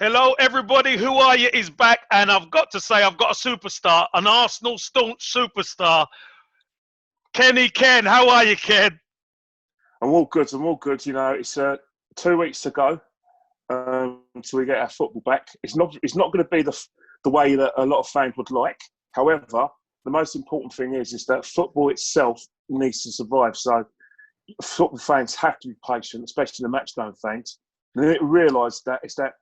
Hello, everybody. Who Are You is back, and I've got to say, I've got a superstar, an Arsenal staunch superstar, Kenny Ken. How are you, Ken? I'm all good. I'm all good. You know, it's 2 weeks to go until we get our football back. It's not. It's not going to be the way that a lot of fans would like. However, the most important thing is that football itself needs to survive. So, football fans have to be patient, especially the match-going fans. And they realise that it's that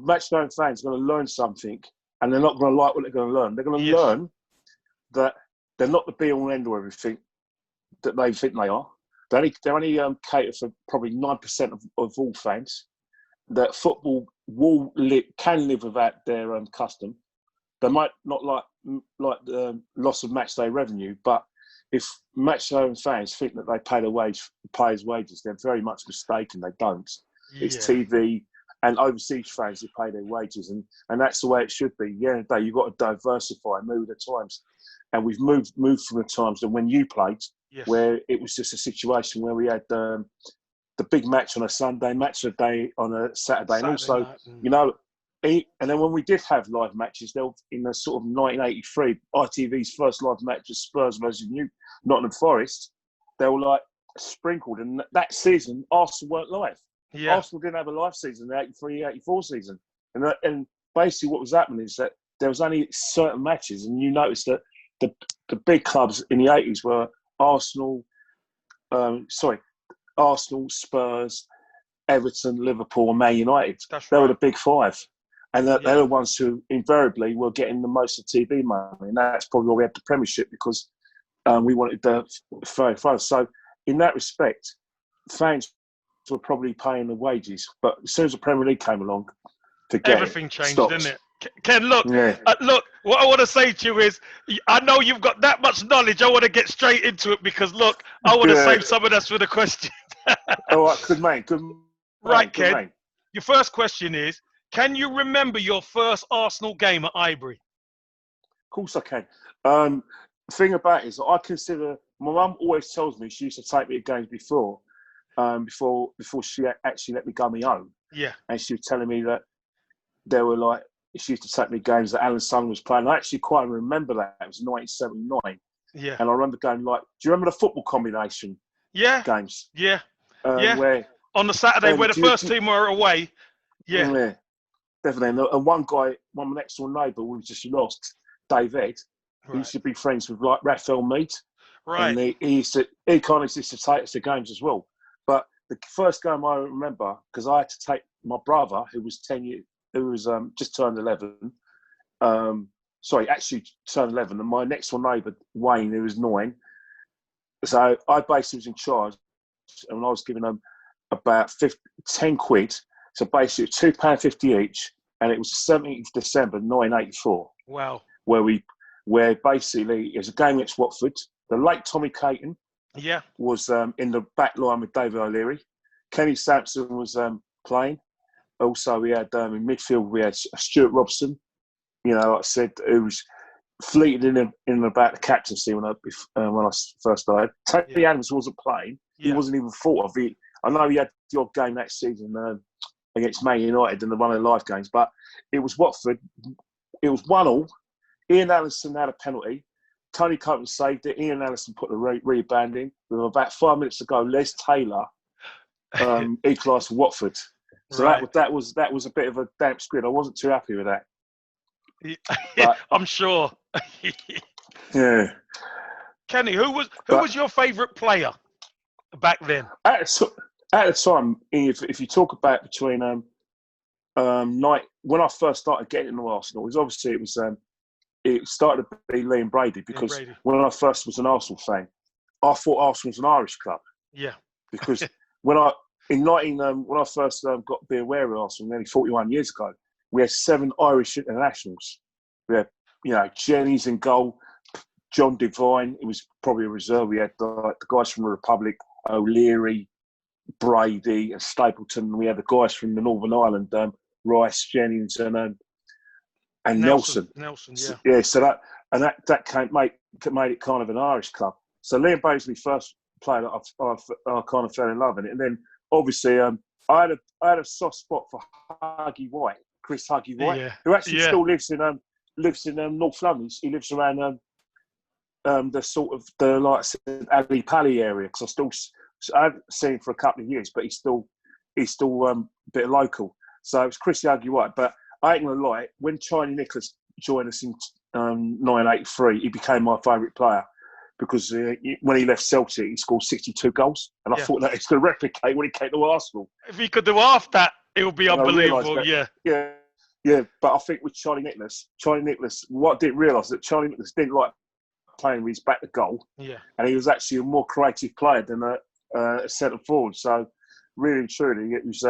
match-going fans are going to learn something, and they're not going to like what they're going to learn. They're going to learn that they're not the be-all and end-all of everything that they think they are. They only cater for probably 9% of all fans. That football can live without their custom. They might not like the loss of match day revenue, but if match day fans think that they pay players' wages, they're very much mistaken. They don't. Yeah. It's TV and overseas fans who pay their wages, and that's the way it should be. Yeah, the day you've got to diversify, move with the times, and we've moved from the times that when you played. Yes. Where it was just a situation where we had the big match on a Sunday, match of the day on a Saturday, and also, night. you know, and then when we did have live matches, they were in the sort of 1983, ITV's first live match was Spurs versus Nottingham Forest. They were like sprinkled, and that season, Arsenal weren't live. Yeah. Arsenal didn't have a live season, the 83-84 season. And basically what was happening is that there was only certain matches, and you noticed that the big clubs in the 80s were Arsenal, Spurs, Everton, Liverpool, and Man United. They were the big five. And they're the ones who invariably were getting the most of TV money. And that's probably why we had the Premiership, because we wanted the very fast. So in that respect, fans were probably paying the wages. But as soon as the Premier League came along, everything changed, stopped. didn't it? Ken, look, look, what I want to say to you is, I know you've got that much knowledge. I want to get straight into it because, look, I want to save some of that for the question. All right, good man. Right, Ken, your first question is, can you remember your first Arsenal game at Highbury? Of course I can. The thing about it is, I consider, my mum always tells me she used to take me to games before she actually let me go on my own. Yeah. And she was telling me that there were like, she used to take me games that Alan Sung was playing. I actually quite remember that. It was 1979. Yeah. And I remember going like, do you remember the football combination games? Yeah. Where on the Saturday where the first team were away. Yeah. Definitely. And one guy, my next door neighbour, we just lost, Dave Ed. He used to be friends with like Raphael Mead. Right. And he kind of used to take us to games as well. But the first game I remember, because I had to take my brother, who was 10 years, who was just turned 11. Actually turned 11. And my next door neighbour, Wayne, who was 9. So I basically was in charge, and I was giving them about 10 quid. So basically £2.50 each. And it was the 17th of December, 1984. Wow. Where basically it was a game against Watford. The late Tommy Caton was in the back line with David O'Leary. Kenny Sampson was playing. Also, we had in midfield, we had Stuart Robson, you know, like I said, who was fleeted in about the captaincy when I first started. Tony Adams wasn't playing. He wasn't even thought of. I know he had the odd game that season against Man United in one of the live games, but it was Watford. It was 1-1. Ian Allison had a penalty. Tony Coton saved it. Ian Allison put the rebound in. With about 5 minutes to go, Les Taylor equalised for Watford. So that was a bit of a damp squid. I wasn't too happy with that. But, I'm sure. Yeah. Kenny, who was your favourite player back then? At the time, if you talk about between when I first started getting into Arsenal, it started to be Liam Brady, because when I first was an Arsenal fan, I thought Arsenal was an Irish club. Yeah. Because when I first got to be aware of Arsenal nearly 41 years ago, we had 7 Irish internationals. We had, Jennings in goal, John Devine. It was probably a reserve. We had the guys from the Republic, O'Leary, Brady, and Stapleton. We had the guys from the Northern Ireland, Rice, Jennings, and Nelson. Nelson, yeah. Yeah, so that made it kind of an Irish club. So Liam Brady's my first player that I kind of fell in love in it. And then obviously I had a soft spot for Huggy White. Chris Huggy White, Yeah. who actually Yeah. still lives in North London. He lives around the sort of the like Ali Pally area, because I haven't seen him for a couple of years, but he's still a bit local. So it's Chris Huggy White. But I ain't gonna lie, when Charlie Nicholas joined us in 1983, he became my favourite player. Because when he left Celtic, he scored 62 goals. And I thought that he's going to replicate when he came to Arsenal. If he could do half that, it would be And unbelievable. that, yeah. But I think with Charlie Nicholas, what I didn't realise that Charlie Nicholas didn't like playing with his back to goal. Yeah. And he was actually a more creative player than a centre forward. So really and truly, it was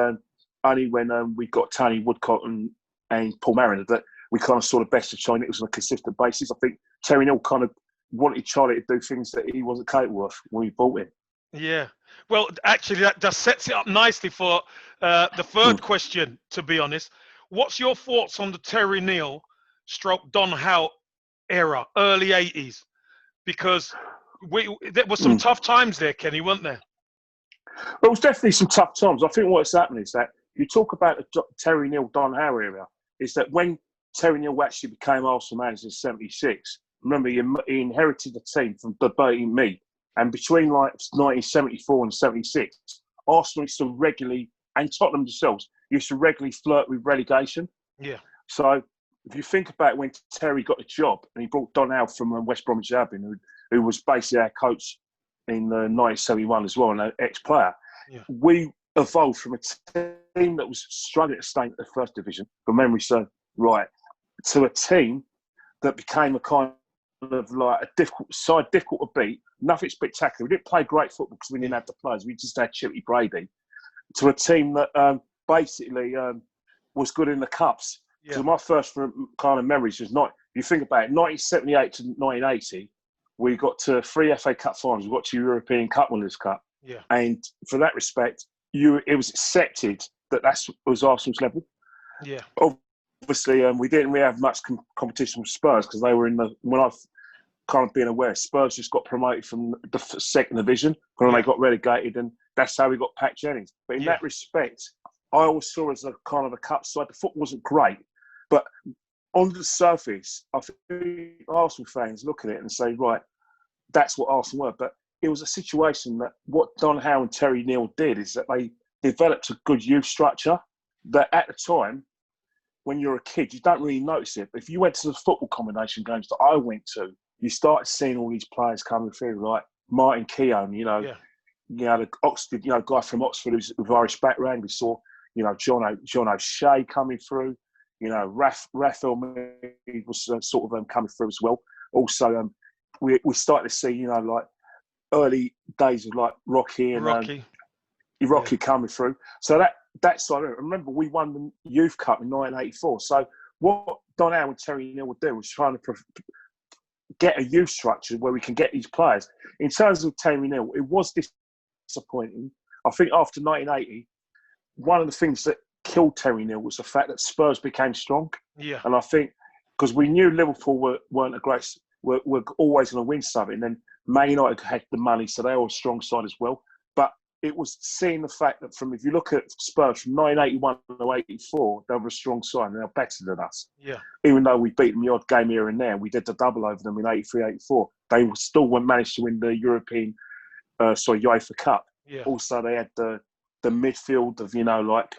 only when we got Tony Woodcock and Paul Mariner that we kind of saw the best of Charlie Nicholas on a consistent basis. I think Terry Neal kind of wanted Charlie to do things that he wasn't capable of when we bought him. Yeah. Well, actually, that just sets it up nicely for the third question, to be honest. What's your thoughts on the Terry Neal / Don Howe era, early 80s? Because there were some tough times there, Kenny, weren't there? Well, it was definitely some tough times. I think what's happening is that you talk about the Terry Neal, Don Howe era, is that when Terry Neal actually became Arsenal manager in 76, remember, he inherited the team from Bertie Me. And between like 1974 and 76, Arsenal used to regularly, and Tottenham themselves, used to regularly flirt with relegation. Yeah. So if you think about when Terry got the job, and he brought Don Howe from West Bromwich Albion, who was basically our coach in 1971 as well, and an ex-player, we evolved from a team that was struggling to stay in the first division, from memory serves right, to a team that became a kind of like a difficult to beat, nothing spectacular. We didn't play great football because we didn't have the players. We just had Chippy Brady. To a team that basically was good in the cups. Yeah. So my first kind of memories was you think about it, 1978 to 1980, we got to 3 FA Cup finals. We got to European Cup Winners' Cup. Yeah. And for that respect, it was accepted that was Arsenal's level. Yeah. Obviously, we didn't really have much competition with Spurs because they were when I've kind of been aware, Spurs just got promoted from the second division when they got relegated, and that's how we got Pat Jennings. But in that respect, I always saw it as a kind of a cup side. The football wasn't great, but on the surface, I think Arsenal fans look at it and say, right, that's what Arsenal were. But it was a situation that what Don Howe and Terry Neal did is that they developed a good youth structure that at the time, when you're a kid, you don't really notice it. But if you went to the football combination games that I went to, you started seeing all these players coming through, like Martin Keown, the Oxford, guy from Oxford who's with Irish background. We saw, John O'Shea coming through. Raphael was sort of coming through as well. Also, we started to see, like early days of like Rocky coming through. So that side, I remember we won the Youth Cup in 1984. So what Don Howe and Terry Neal would do was trying to get a youth structure where we can get these players. In terms of Terry Neal, it was disappointing. I think after 1980, one of the things that killed Terry Neal was the fact that Spurs became strong. Yeah. And I think because we knew Liverpool weren't were always going to win something, and then Man United had the money, so they were a strong side as well. But it was seeing the fact that if you look at Spurs from 1981 to 84, they were a strong side and they were better than us. Yeah. Even though we beat them the odd game here and there, we did the double over them in 83, 84. They still managed to win the European, UEFA Cup. Yeah. Also, they had the midfield of, like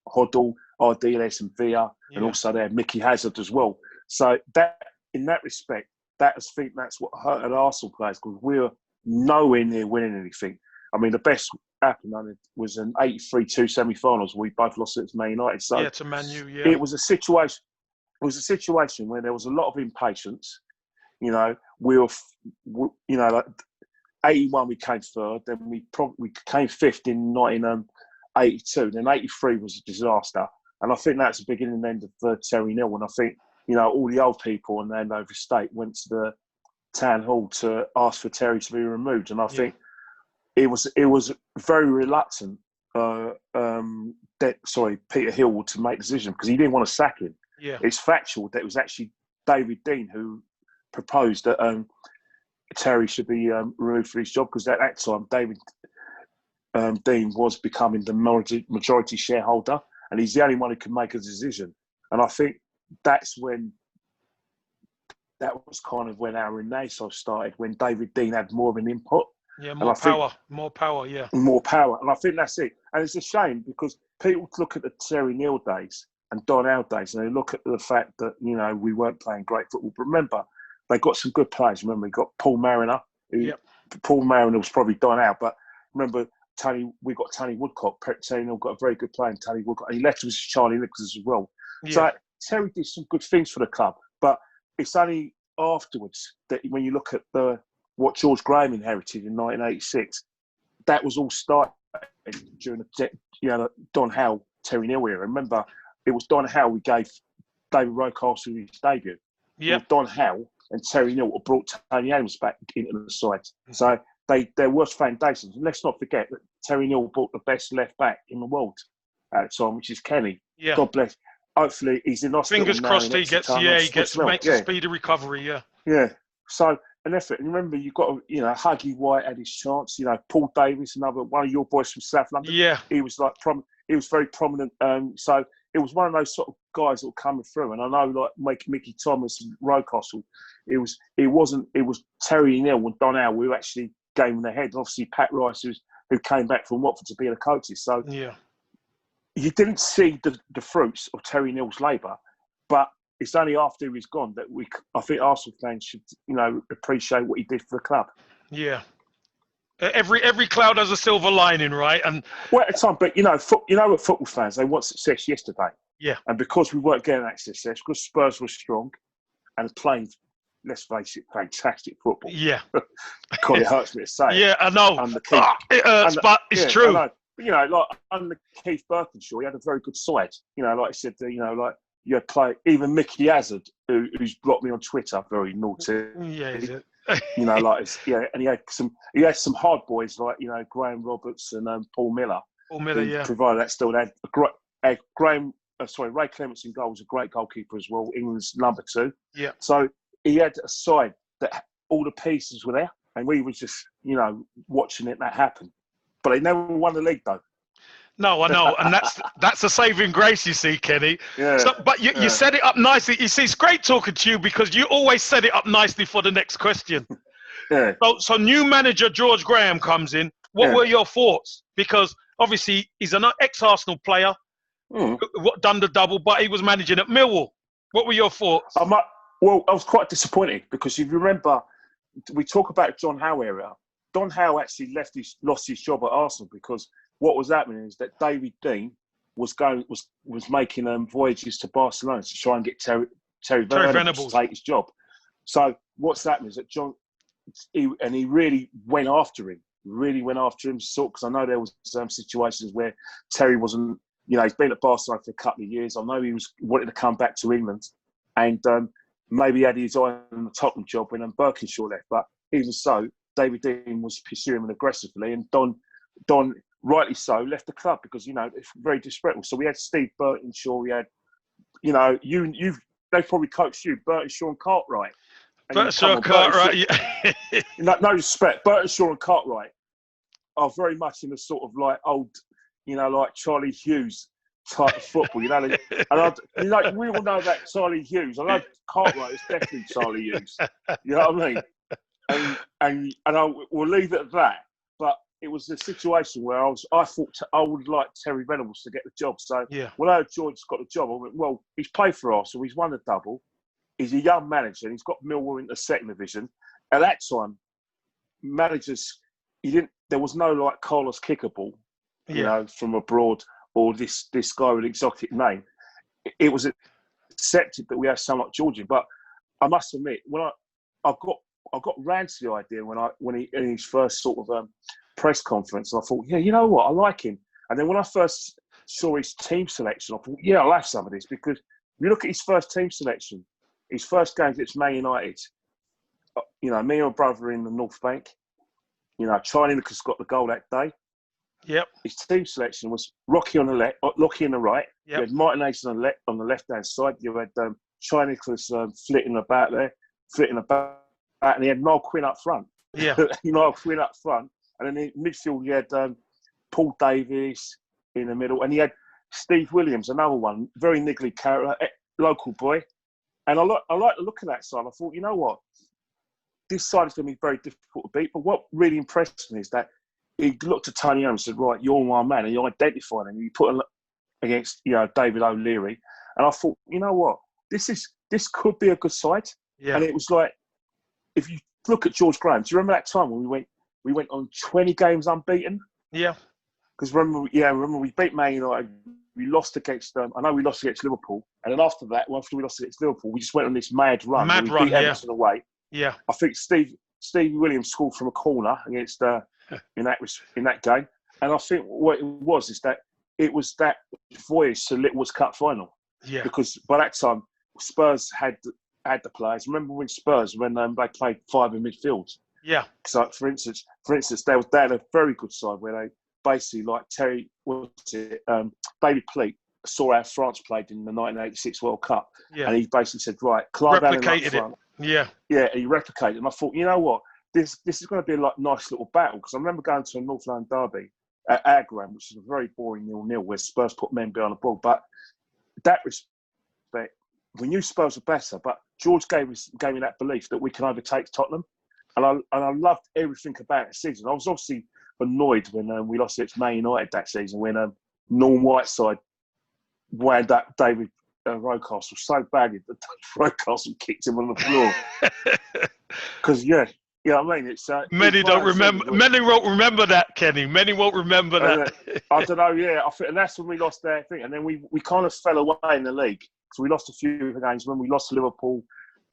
Hoddle, Ardiles and Villa, and also they had Mickey Hazard as well. So that, in that respect, that's what hurt Arsenal players, because we were nowhere near winning anything. I mean, the best happened was an 83-2 semi-finals. We both lost it to Man United. So to Man U, it was a situation. It was a situation where there was a lot of impatience. We were, like 81 we came third. Then we came fifth in 1982. Then 83 was a disaster. And I think that's the beginning and end of Terry Neal. And I think all the old people on Andover Estate went to the town hall to ask for Terry to be removed. And I think it was very reluctant, Peter Hill to make the decision because he didn't want to sack him. Yeah. It's factual that it was actually David Dean who proposed that Terry should be removed for his job, because at that time David Dean was becoming the majority shareholder, and he's the only one who could make a decision. And I think that's when that was kind of when our renaissance started, when David Dean had more of an input. Yeah, And I think more power, yeah. more power. And I think that's it. And it's a shame because people look at the Terry Neal days and Don Howe days, and they look at the fact that, you know, we weren't playing great football. But remember, they got some good players. Remember, we got Paul Mariner. Paul Mariner was probably Don Howe. But remember, we got Tony Woodcock. Terry Neal got a very good player in Tony Woodcock. And he left us Charlie Nicholas as well. Yeah. So Terry did some good things for the club. But it's only afterwards that when you look at what George Graham inherited in 1986, that was all started during the Don Howe, Terry Neal era. Remember, it was Don Howe we gave David Rocastle his debut. Yeah. It was Don Howe and Terry Neal brought Tony Adams back into the side. So there was foundations. And let's not forget that Terry Neal brought the best left back in the world at the time, which is Kenny. Yeah. God bless. Hopefully he's in hospital. Fingers crossed he makes a speedy recovery, yeah. Yeah. So an effort. And remember, you've got, Huggy White had his chance. You know, Paul Davis, another one of your boys from South London. Yeah. He was he was very prominent. So it was one of those sort of guys that were coming through. And I know, like Mickey Thomas and Rocastle, it was Terry Neal and Don Howe who actually gave him the head. Obviously, Pat Rice, who came back from Watford to be the coaches. So yeah. You didn't see the fruits of Terry Neal's labour, but it's only after he was gone that I think Arsenal fans should, appreciate what he did for the club. Yeah. Every cloud has a silver lining, right? And well, at the time, but what football fans, they want success yesterday. Yeah. And because we weren't getting that success, because Spurs were strong and playing, let's face it, fantastic football. Yeah. God, it hurts me to say. Yeah, I know. It hurts, but it's true. Like under Keith Birkinshaw, he had a very good side. Like I said, you had play even Mickey Hazard, who's blocked me on Twitter, very naughty. Yeah, is it? And he had some hard boys like Graham Roberts and Paul Miller. Paul Miller, yeah. Provided that still had Ray Clements in goal was a great goalkeeper as well, England's number 2. Yeah. So he had a side that all the pieces were there, and we were just watching that happen. But they never won the league, though. No, I know, and that's a saving grace, you see, Kenny. Yeah. But you set it up nicely. You see, it's great talking to you because you always set it up nicely for the next question. Yeah. So new manager George Graham comes in. What were your thoughts? Because obviously he's an ex-Arsenal player, done the double, but he was managing at Millwall. What were your thoughts? I was quite disappointed because if you remember, we talk about John Howe era. Don Howe actually lost his job at Arsenal because what was happening is that David Dean was making voyages to Barcelona to try and get Terry Venables to take his job. So what's happening is that he really went after him. Because I know there was some situations where Terry wasn't. He's been at Barcelona for a couple of years. I know he wanted to come back to England, and maybe he had his eye on the Tottenham job when Birkinshaw left. But even so, David Dean was pursuing him aggressively, and Don, rightly so, left the club because it's very disrespectful. So we had Steve Birkinshaw, we had, they probably coached you, Birkinshaw and Cartwright. Birkinshaw and Cartwright, yeah. No respect, Birkinshaw and Cartwright are very much in the sort of like old, like Charlie Hughes type of football. We all know that Charlie Hughes. I know Cartwright is definitely Charlie Hughes. You know what I mean? And we'll leave it at that. But it was a situation where I thought I would like Terry Venables to get the job. So when I heard George's got the job, I went, well, he's played for Arsenal, he's won a double, he's a young manager, and he's got Millwall in the second division. At that time, managers, there was no like Carlos Kickerball, from abroad, or this guy with an exotic name. It was accepted that we had someone like Georgie. But I must admit, when I got round to the idea when he in his first sort of press conference, and I thought, you know what, I like him. And then when I first saw his team selection, I thought, I'll have some of this, because if you look at his first team selection, his first game against Man United, me and my brother in the North Bank, Charlie Nicholas got the goal that day. Yep. His team selection was Rocky on the left, Lockie on the right. Yep. You had Martin Ace on the left-hand side. You had Charlie Nicholas flitting about, and he had Noel Quinn up front. Yeah. Noel Quinn up front. And then in midfield, you had Paul Davies in the middle. And he had Steve Williams, another one, very niggly character, local boy. And I like the look of that side. I thought, you know what? This side is going to be very difficult to beat. But what really impressed me is that he looked at Tony Adams and said, right, you're my man. And he identified him. He put him against, David O'Leary. And I thought, you know what? This could be a good side. Yeah. And it was like, if you look at George Graham, do you remember that time when we went on 20 games unbeaten? Yeah. Because remember we beat Man United. We lost against them. I know we lost against Liverpool. And then after we lost against Liverpool, we just went on this mad run. Mad we run, beat Everton away. Yeah. I think Steve Williams scored from a corner against in that game. And I think what it was is that it was that voyage to Littlewoods Cup final. Yeah. Because by that time, Spurs had the players. Remember when they played five in midfield? Yeah. So for instance, they had a very good side where they basically like David Pleat saw how France played in the 1986 World Cup, and he basically said, right, Clive Allen up front. Yeah, he replicated, and I thought, you know what, this is going to be a nice little battle, because I remember going to a North London derby at our ground, which is a very boring 0-0 where Spurs put men behind the ball, but that respect, we knew Spurs were better, but George gave me that belief that we can overtake Tottenham, and I loved everything about the season. I was obviously annoyed when we lost against Man United that season, when Norm Whiteside wound up David Rocastle so badly that David Rocastle kicked him on the floor. Because I mean, it's many don't remember. Many won't remember that, Kenny. Many won't remember that. I don't know. Yeah, I think, and that's when we lost their thing, and then we kind of fell away in the league. So we lost a few games. When we lost to Liverpool,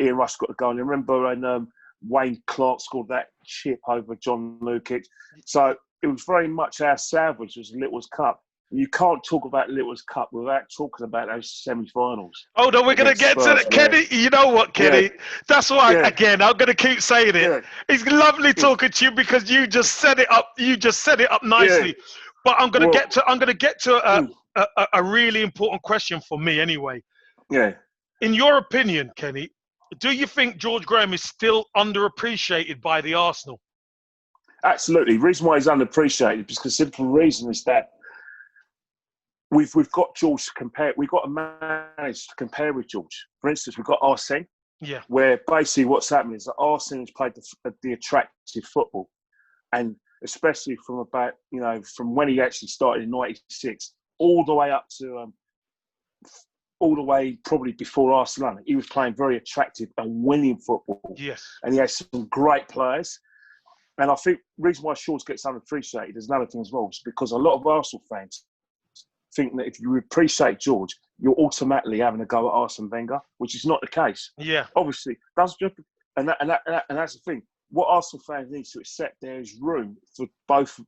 Ian Rush got a goal. And I remember when Wayne Clark scored that chip over John Lukic. So it was very much our salvage was the Littlewoods Cup. You can't talk about Littlewoods Cup without talking about those semi-finals. Oh, no, we're going to get to it. Kenny, you know what, Kenny? Yeah. That's why, again, I'm going to keep saying it. Yeah. It's lovely talking to you because you just set it up. You just set it up nicely. Yeah. But I'm going to get to a really important question for me anyway. Yeah. In your opinion, Kenny, do you think George Graham is still underappreciated by the Arsenal? Absolutely. The reason why he's underappreciated is because the simple reason is that we've got George to compare. We've got a manager to compare with George. For instance, we've got Arsene. Yeah. Where basically what's happening is that Arsene has played the attractive football, and especially from from when he actually started in '96 all the way up to all the way probably before Arsenal, he was playing very attractive and winning football. Yes. And he has some great players. And I think the reason why Shaw's gets underappreciated is another thing as well, is because a lot of Arsenal fans think that if you appreciate George, you're automatically having a go at Arsene Wenger, which is not the case. Yeah. Obviously, that's the thing. What Arsenal fans need to accept, there is room for both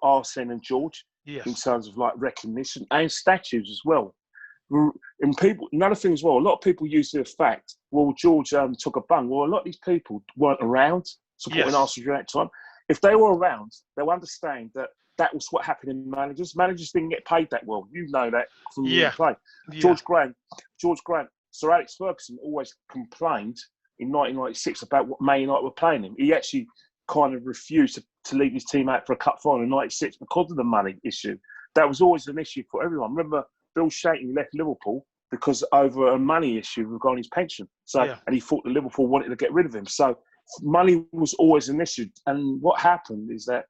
Arsene and George in terms of like recognition and statues as well. And another thing as well, a lot of people use the fact, well, George took a bung. Well, a lot of these people weren't around supporting Arsenal during that time. If they were around, they'll understand that was what happened in managers. Managers didn't get paid that well. You know that from the play. Yeah. George Graham, Sir Alex Ferguson always complained in 1996 about what Man United were playing him. He actually kind of refused to leave his team out for a cup final in '96 because of the money issue. That was always an issue for everyone. Remember, Bill Shankly left Liverpool because over a money issue regarding his pension. And he thought that Liverpool wanted to get rid of him. So money was always an issue. And what happened is that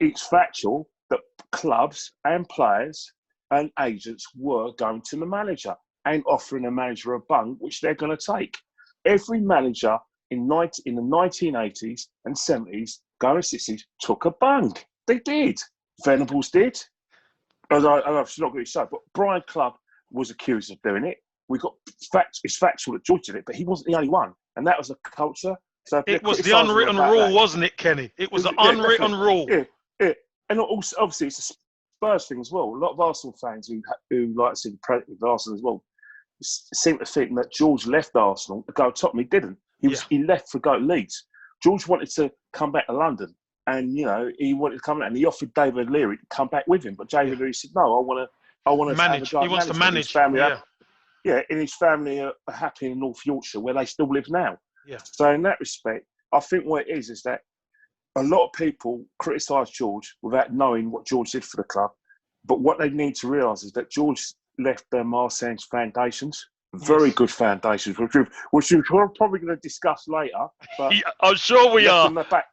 it's factual that clubs and players and agents were going to the manager and offering a manager a bung, which they're going to take. Every manager in the 1980s and 70s, going to 60s, took a bung. They did. Venables did. I should not really say, but Brian Clough was accused of doing it. It's factual that George did it, but he wasn't the only one, and that was a culture. So it was the unwritten rule, wasn't it, Kenny? It was the unwritten rule. Yeah, and also, obviously it's a Spurs thing as well. A lot of Arsenal fans who like to see with Arsenal as well seem to think that George left Arsenal to go to Tottenham. He didn't. He left to go to Leeds. George wanted to come back to London. And, he wanted to come out and he offered David Leary to come back with him. But David Leary said, no, I want to manage. He wants to manage. And his family are happy in North Yorkshire where they still live now. Yeah. So in that respect, I think what it is that a lot of people criticise George without knowing what George did for the club. But what they need to realise is that George left Marseille's foundations. Very good foundations, which we're probably going to discuss later. But Yeah, I'm sure we left are. them the back.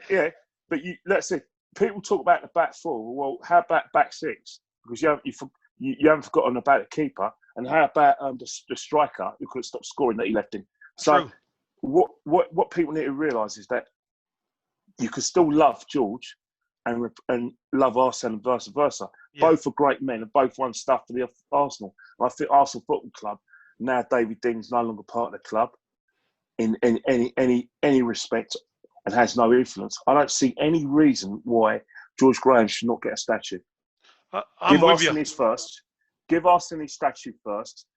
Yeah. But let's say people talk about the back four. Well, how about back six? Because you haven't forgotten about the keeper. And how about the striker who couldn't stop scoring that he left in? So True. what people need to realise is that you can still love George and love Arsenal and vice versa. Yeah. Both are great men and both won stuff for the Arsenal. And I think Arsenal Football Club, now David Dean's no longer part of the club in any respect and has no influence. I don't see any reason why George Graham should not get a statue. I'm Give with Arsenal you. his first. Give Arsenal his statue first.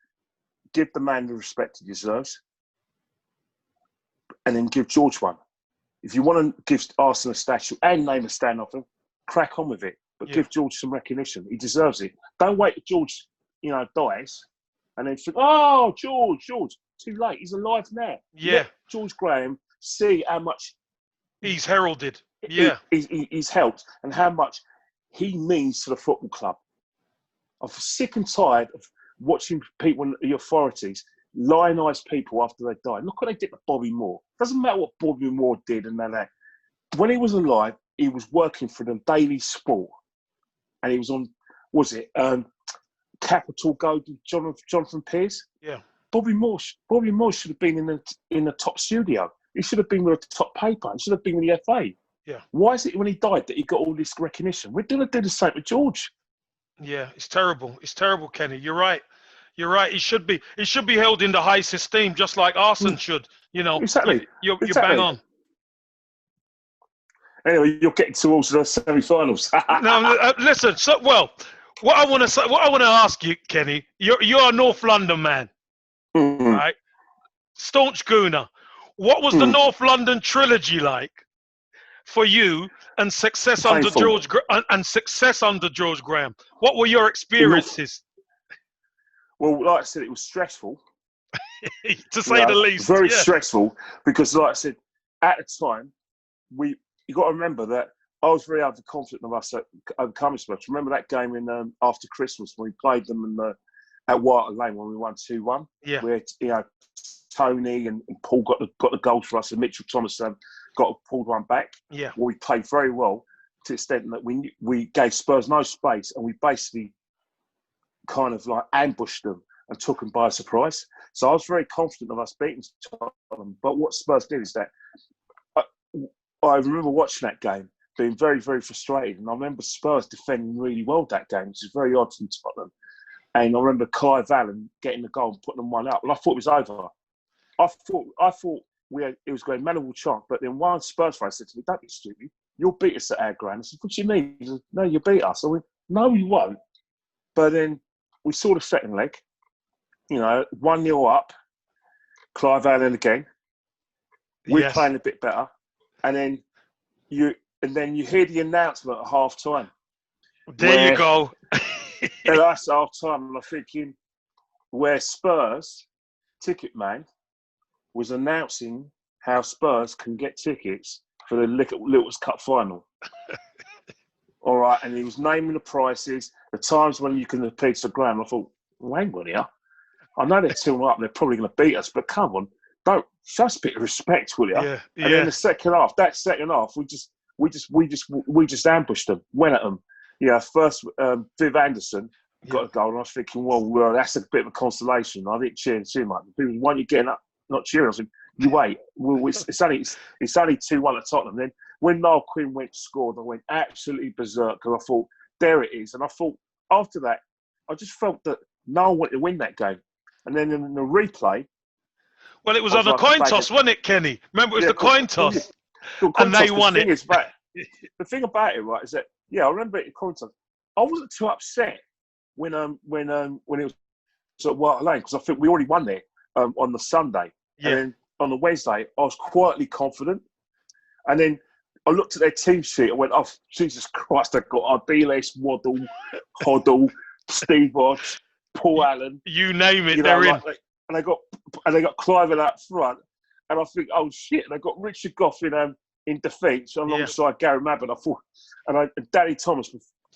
Give the man the respect he deserves. And then give George one. If you want to give Arsenal a statue and name a stand off him, crack on with it. But give George some recognition. He deserves it. Don't wait till George, dies and then think, oh, George. Too late. He's alive now. Yeah. Let George Graham see how much He's heralded. Yeah. He's helped and how much he means to the football club. I'm sick and tired of watching people, the authorities, lionise people after they die. Look what they did to Bobby Moore. Doesn't matter what Bobby Moore did and that. When he was alive, he was working for the Daily Sport, and he was on, Capital Gold with Jonathan Pearce. Yeah. Bobby Moore should have been in the top studio. He should have been with a top paper. He should have been with the FA. Yeah. Why is it when he died that he got all this recognition? We're going to do the same with George. Yeah, it's terrible. It's terrible, Kenny. You're right. You're right. He should be held in the highest esteem, just like Arsenal should. Exactly. You're bang on. Anyway, you're getting towards the semi-finals. No, listen. So, what I want to ask you, Kenny, you're a North London man, right? Staunch Gooner. What was the North London trilogy like for you and success under George Graham? What were your experiences? Well, like I said, it was stressful. To say the least. Very stressful because, like I said, at the time, you got to remember that I was very overconfident of us at overcoming Spurs. Remember that game in after Christmas when we played them at White Lane when we won 2-1? Yeah. Where Tony and Paul got the goals for us and Mitchell Thomas pulled one back. Yeah. Well, we played very well to the extent that we gave Spurs no space and we basically kind of like ambushed them and took them by surprise. So I was very confident of us beating Tottenham. But what Spurs did is that I remember watching that game, being very, very frustrated. And I remember Spurs defending really well that game, which is very odd from Tottenham. And I remember Clive Allen getting the goal and putting them one up. And I thought it was over. I thought it was going man will chance. But then one Spurs fan said to me, "Don't be stupid. You'll beat us at our ground." I said, "What do you mean?" He said, "No, you beat us." I went, "No, you won't." But then we saw the second leg. 1-0 up. Clive Allen again. We're playing a bit better. And then you hear the announcement at half time. There you go. And that's half time. And I'm thinking, where Spurs ticket man was announcing how Spurs can get tickets for the Little's Cup final. All right, and he was naming the prices, the times when you can appeal to the ground. I thought, well, hang on here. I know they're 2-0 up and they're probably going to beat us, but come on, don't show us a bit of respect, will you? Yeah. And then the second half, we just ambushed them, went at them. First Viv Anderson got a goal, and I was thinking, well, that's a bit of a consolation. I didn't cheer too much. People, why are you getting up, not cheering? I was like, you wait. Well, it's only 2-1 at Tottenham. Then when Niall Quinn went scored, I went absolutely berserk, and I thought, there it is. And I thought after that, I just felt that Niall wanted to win that game. And then in the replay, well, it was on a coin toss, wasn't it, Kenny? Remember, it was the coin toss, and they won it. The thing about it, right, is that I remember it in coin toss. I wasn't too upset when it was at White Lane because I think we already won there on the Sunday. Yeah. And then on the Wednesday, I was quietly confident. And then I looked at their team sheet. I went, "Oh, Jesus Christ! They've got Ardiles, Waddle, Hoddle, Steve Hodge, Paul Allen. You name it, they're in." And they got Clive up front. And I think, oh shit! And they got Richard Goff in defence alongside Gary Mabin. I thought, and Danny Thomas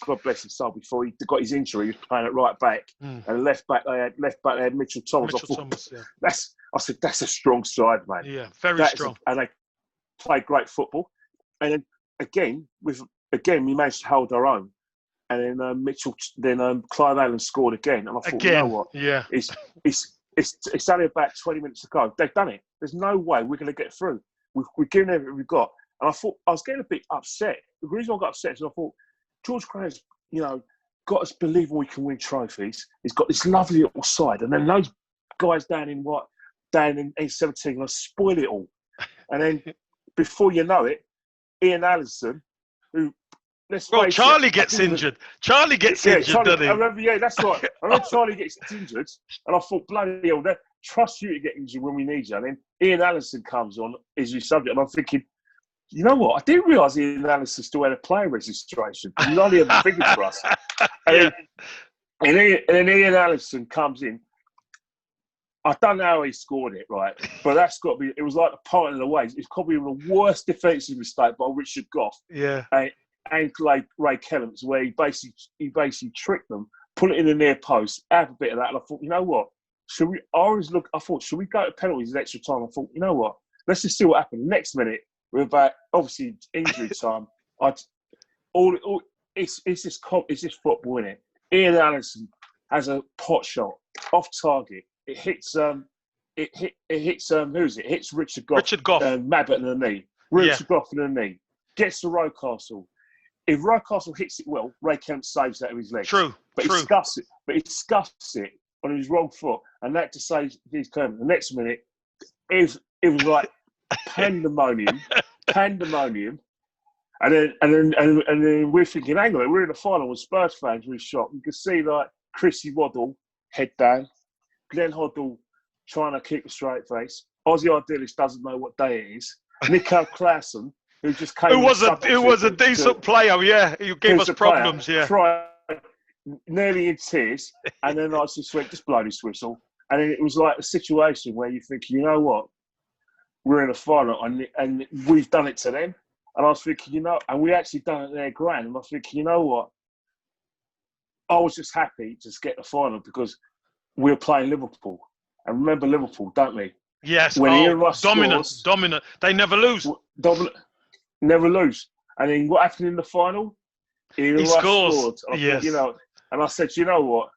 God bless his soul, before he got his injury, he was playing at right back. And left back they had Mitchell Thomas. Mitchell Thomas, yeah. I said, that's a strong side, man. Yeah, very strong. And they played great football. And then again, we managed to hold our own. And then Clive Allen scored again. And I thought, you know what? Yeah. It's only about 20 minutes to go. They've done it. There's no way we're going to get through. We've given everything we've got. And I thought, I was getting a bit upset. The reason I got upset is I thought, George Graham's, got us believing we can win trophies. He's got this lovely little side. And then those guys down in A17 going to spoil it all. And then before you know it, Ian Allison, who, Charlie gets injured. Charlie gets injured, doesn't he? I remember, that's right. I remember Charlie gets injured, and I thought, bloody hell, trust you to get injured when we need you. And then Ian Allison comes on as your subject, and I'm thinking, you know what? I didn't realise Ian Allison still had a player registration. He's only ever figured for us. And then Ian Allison comes in. I don't know how he scored it, right? But that's got to be, it was like the part of the ways. It's probably the worst defensive mistake by Richard Goff. Yeah. And Ray Kellums, where he basically tricked them, put it in the near post, have a bit of that. And I thought, you know what? Should we go to penalties in extra time? I thought, you know what? Let's just see what happened. Next minute, we're about, obviously, injury time. It's just football, isn't it? Ian Allison has a pot shot off target. It hits who is it? It hits Richard Goff. Mabbott in the knee. Richard Goff in the knee. Gets to Rocastle. If Rocastle hits it well, Ray Kemp saves that with his legs. True. He scuffs it on his wrong foot, and that to save his Kermit. The next minute, it was like pandemonium. And then we're thinking, hang on, we're in the final with Spurs fans. We're shocked. You can see like Chrissy Waddle head down, Glenn Hoddle trying to keep a straight face. Ozzy Ardilis doesn't know what day it is. Nico Clausen, who just came. Who was a decent player, yeah. He gave us problems, yeah. Cried, nearly in tears, and then I just went, just blow this whistle. And then it was like a situation where you think, you know what, we're in a final, and we've done it to them. And I was thinking, and we actually done it at their ground. And I was thinking, you know what, I was just happy to get the final because we were playing Liverpool. And remember Liverpool, don't we? Yes, when dominant. They never lose. Never lose. And then what happened in the final? He scores. Yes. And I said, you know what?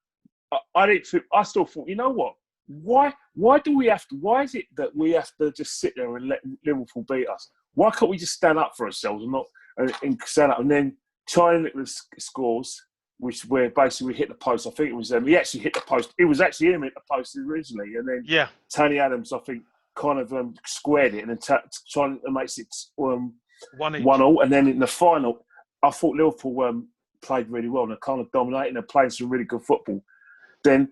I still thought, you know what? Why is it that we have to just sit there and let Liverpool beat us? Why can't we just stand up for ourselves and stand up? And then China Nicholas scores, where basically we hit the post. I think it was he actually hit the post. It was actually him hit the post originally, and then Tony Adams, I think, kind of squared it, and then China makes it 1-1. And then in the final, I thought Liverpool played really well and they're kind of dominating. They're playing some really good football. Then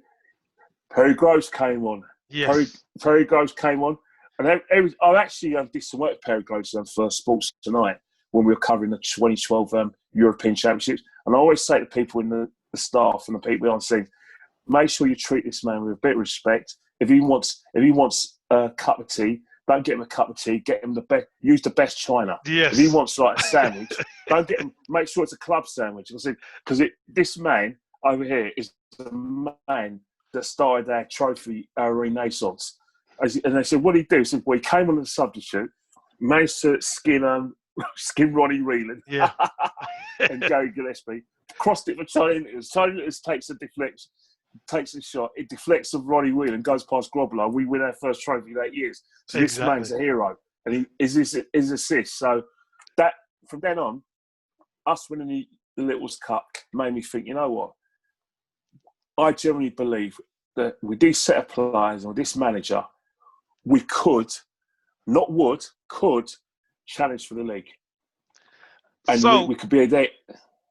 Perry Groves came on. Yes. Perry Groves came on. And I actually did some work with Perry Groves for Sports Tonight when we were covering the 2012 European Championships. And I always say to people in the staff and the people on scene, make sure you treat this man with a bit of respect. If he wants a cup of tea, don't get him a cup of tea. Get him use the best china. Yes. If he wants like a sandwich, don't get him. Make sure it's a club sandwich. Because this man over here is the man that started our trophy renaissance. And they said, what did he do? He said, well, he came on as a substitute, managed to skin Ronnie Whelan and Gary Gillespie, crossed it for Charlie Nicholas. Charlie Nicholas takes a shot, it deflects of Ronnie Whelan, goes past Grobler. We win our first trophy in 8 years. So this man's a hero. And he is his assist. So that from then on, us winning the Littles Cup made me think, you know what? I generally believe that with these set of players or this manager, we could challenge for the league. And so, we could be there.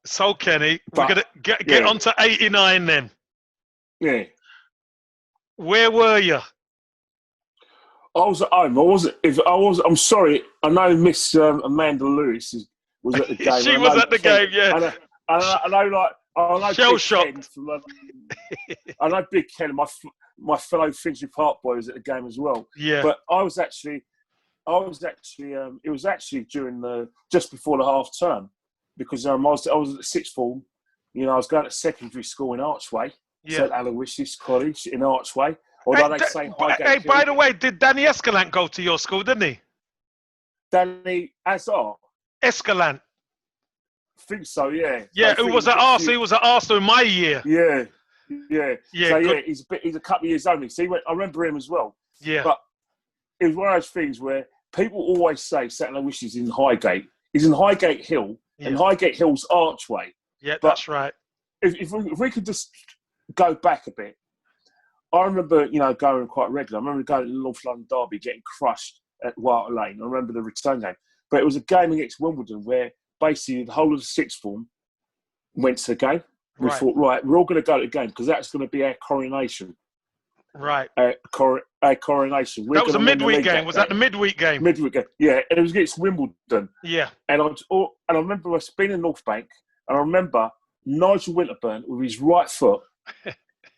So, Kenny, we're going to get on to 89 then. Yeah. Where were you? I was at home. I'm sorry. I know Miss Amanda Lewis was at the game. She was at the game, yeah. I know Shell shock. I know Big Ken, my fellow Finchley Park boy, was at the game as well. Yeah. But it was actually during just before the half term, because I was at sixth form You know, I was going to secondary school in Archway, Yeah. St Aloysius College in Archway. Although they say Highgate Hill. By the way, did Danny Escalant go to your school, didn't he? Danny Azar. Escalant. Think so, yeah. Yeah, who was at Arsenal? He was at Arsenal in my year. Yeah. So good. he's a couple of years older. See, I remember him as well. Yeah. But it was one of those things where people always say St Aloysius is in Highgate. He's in Highgate Hill, and Highgate Hill's Archway. Yeah, that's right. If we could just go back a bit, I remember, you know, going quite regularly. I remember going to the North London Derby, getting crushed at White Lane. I remember the return game. But it was a game against Wimbledon where basically the whole of the sixth form went to the game. We thought, right, we're all going to go to the game because that's going to be our coronation. Right. Our coronation. That was a midweek game. Was that the midweek game? Midweek game, yeah. And it was against Wimbledon. Yeah. And I remember us being in North Bank, and I remember Nigel Winterburn with his right foot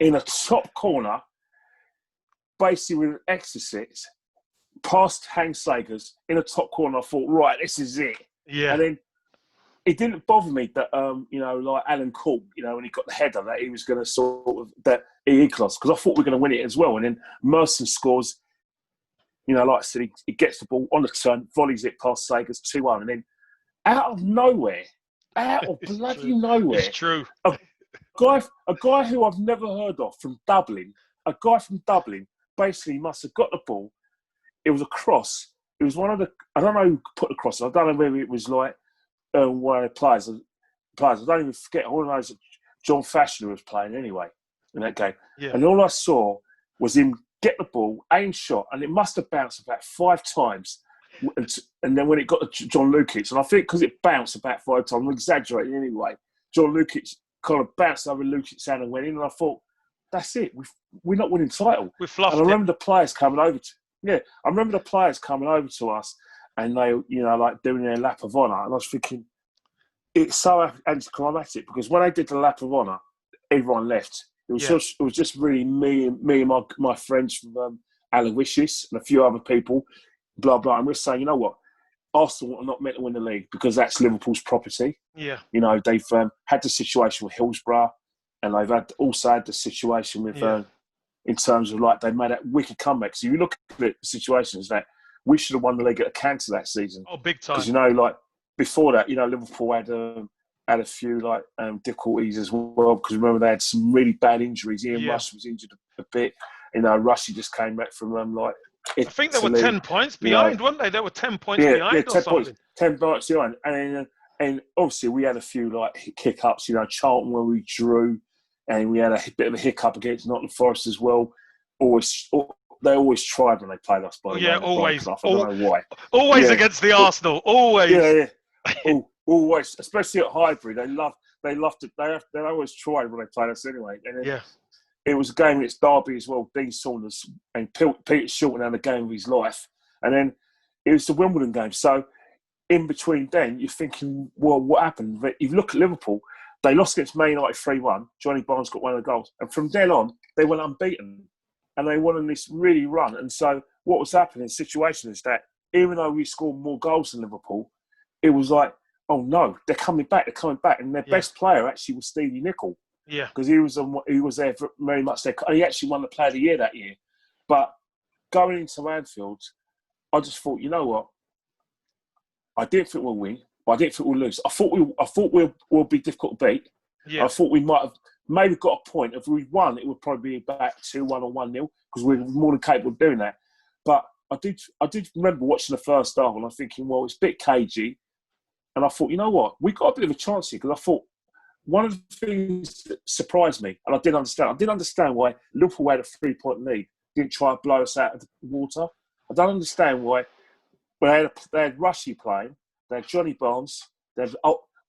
in a top corner, basically with an exorcist, past Hank Sagers in a top corner. I thought, right, this is it. Yeah. And then it didn't bother me that, you know, like Alan Court, you know, when he got the header, that he was going to sort of, that he equalised, because I thought we were going to win it as well. And then Merson scores, you know, like I said, he gets the ball on the turn, volleys it past Sagers, 2-1. And then out of nowhere, bloody nowhere. It's true. A guy who I've never heard of from Dublin, basically must have got the ball. It was a cross. It was one of the, I don't know who put the cross. I don't know whether it was like one of the players. I don't even forget. All I know is that John Fashioner was playing anyway in that game. Yeah. And all I saw was him get the ball, aim shot, and it must have bounced about 5 times. And then when it got to John Lukic, and I think because it bounced about 5 times, I'm exaggerating anyway, John Lukic kind of bounced over Lukic's hand and went in, and I thought, that's it. We're not winning title. We fluffed and I remember the players coming over to us, and they, you know, like doing their lap of honour. And I was thinking, it's so anticlimactic, because when I did the lap of honour, everyone left. It was just really me and my friends from Aloysius and a few other people, blah, blah. And we're saying, you know what? Arsenal are not meant to win the league because that's Liverpool's property. Yeah. You know, they've had the situation with Hillsborough, and they've also had the situation with, in terms of, like, they made that wicked comeback. So you look at the situations that we should have won the league at a canter that season. Oh, big time. Because, you know, like, before that, you know, Liverpool had a few, like, difficulties as well, because remember they had some really bad injuries. Ian Rush was injured a bit. You know, Rushy just came back from, like, Italy. I think they were 10 points behind, weren't they? They were 10 points behind or 10 something. 10 points behind. And obviously we had a few, like, hiccups. You know, Charlton where we drew, and we had a bit of a hiccup against Nottingham Forest as well. They always tried when they played us, by the way. Always. I don't know why. Always against the Arsenal. Always. Yeah. Always. Especially at Highbury. They loved it. They always tried when they played us anyway. And it was a game against Derby as well. Dean Saunders and Peter Shilton had a game of his life. And then it was the Wimbledon game. So in between then, you're thinking, well, what happened? But if you look at Liverpool, they lost against Man United 3-1. Johnny Barnes got one of the goals. And from then on, they went unbeaten. And they won on this really run. And so what was happening in the situation is that even though we scored more goals than Liverpool, it was like, oh no, they're coming back. And their best player actually was Stevie Nicol. Yeah. Because he was there for very much there. He actually won the Player of the Year that year. But going into Anfield, I just thought, you know what? I didn't think we'll win, but I didn't think we'll lose. I thought we'll be difficult to beat. Yeah. I thought we might have maybe got a point. If we won, it would probably be back 2-1 or 1-0, because we're more than capable of doing that. But I did remember watching the first half, and I'm thinking, well, it's a bit cagey. And I thought, you know what? We've got a bit of a chance here, because I thought one of the things that surprised me, and I didn't understand why Liverpool had a 3-point lead, didn't try to blow us out of the water. I don't understand why. But they had Rushy playing, they had Johnny Barnes, they had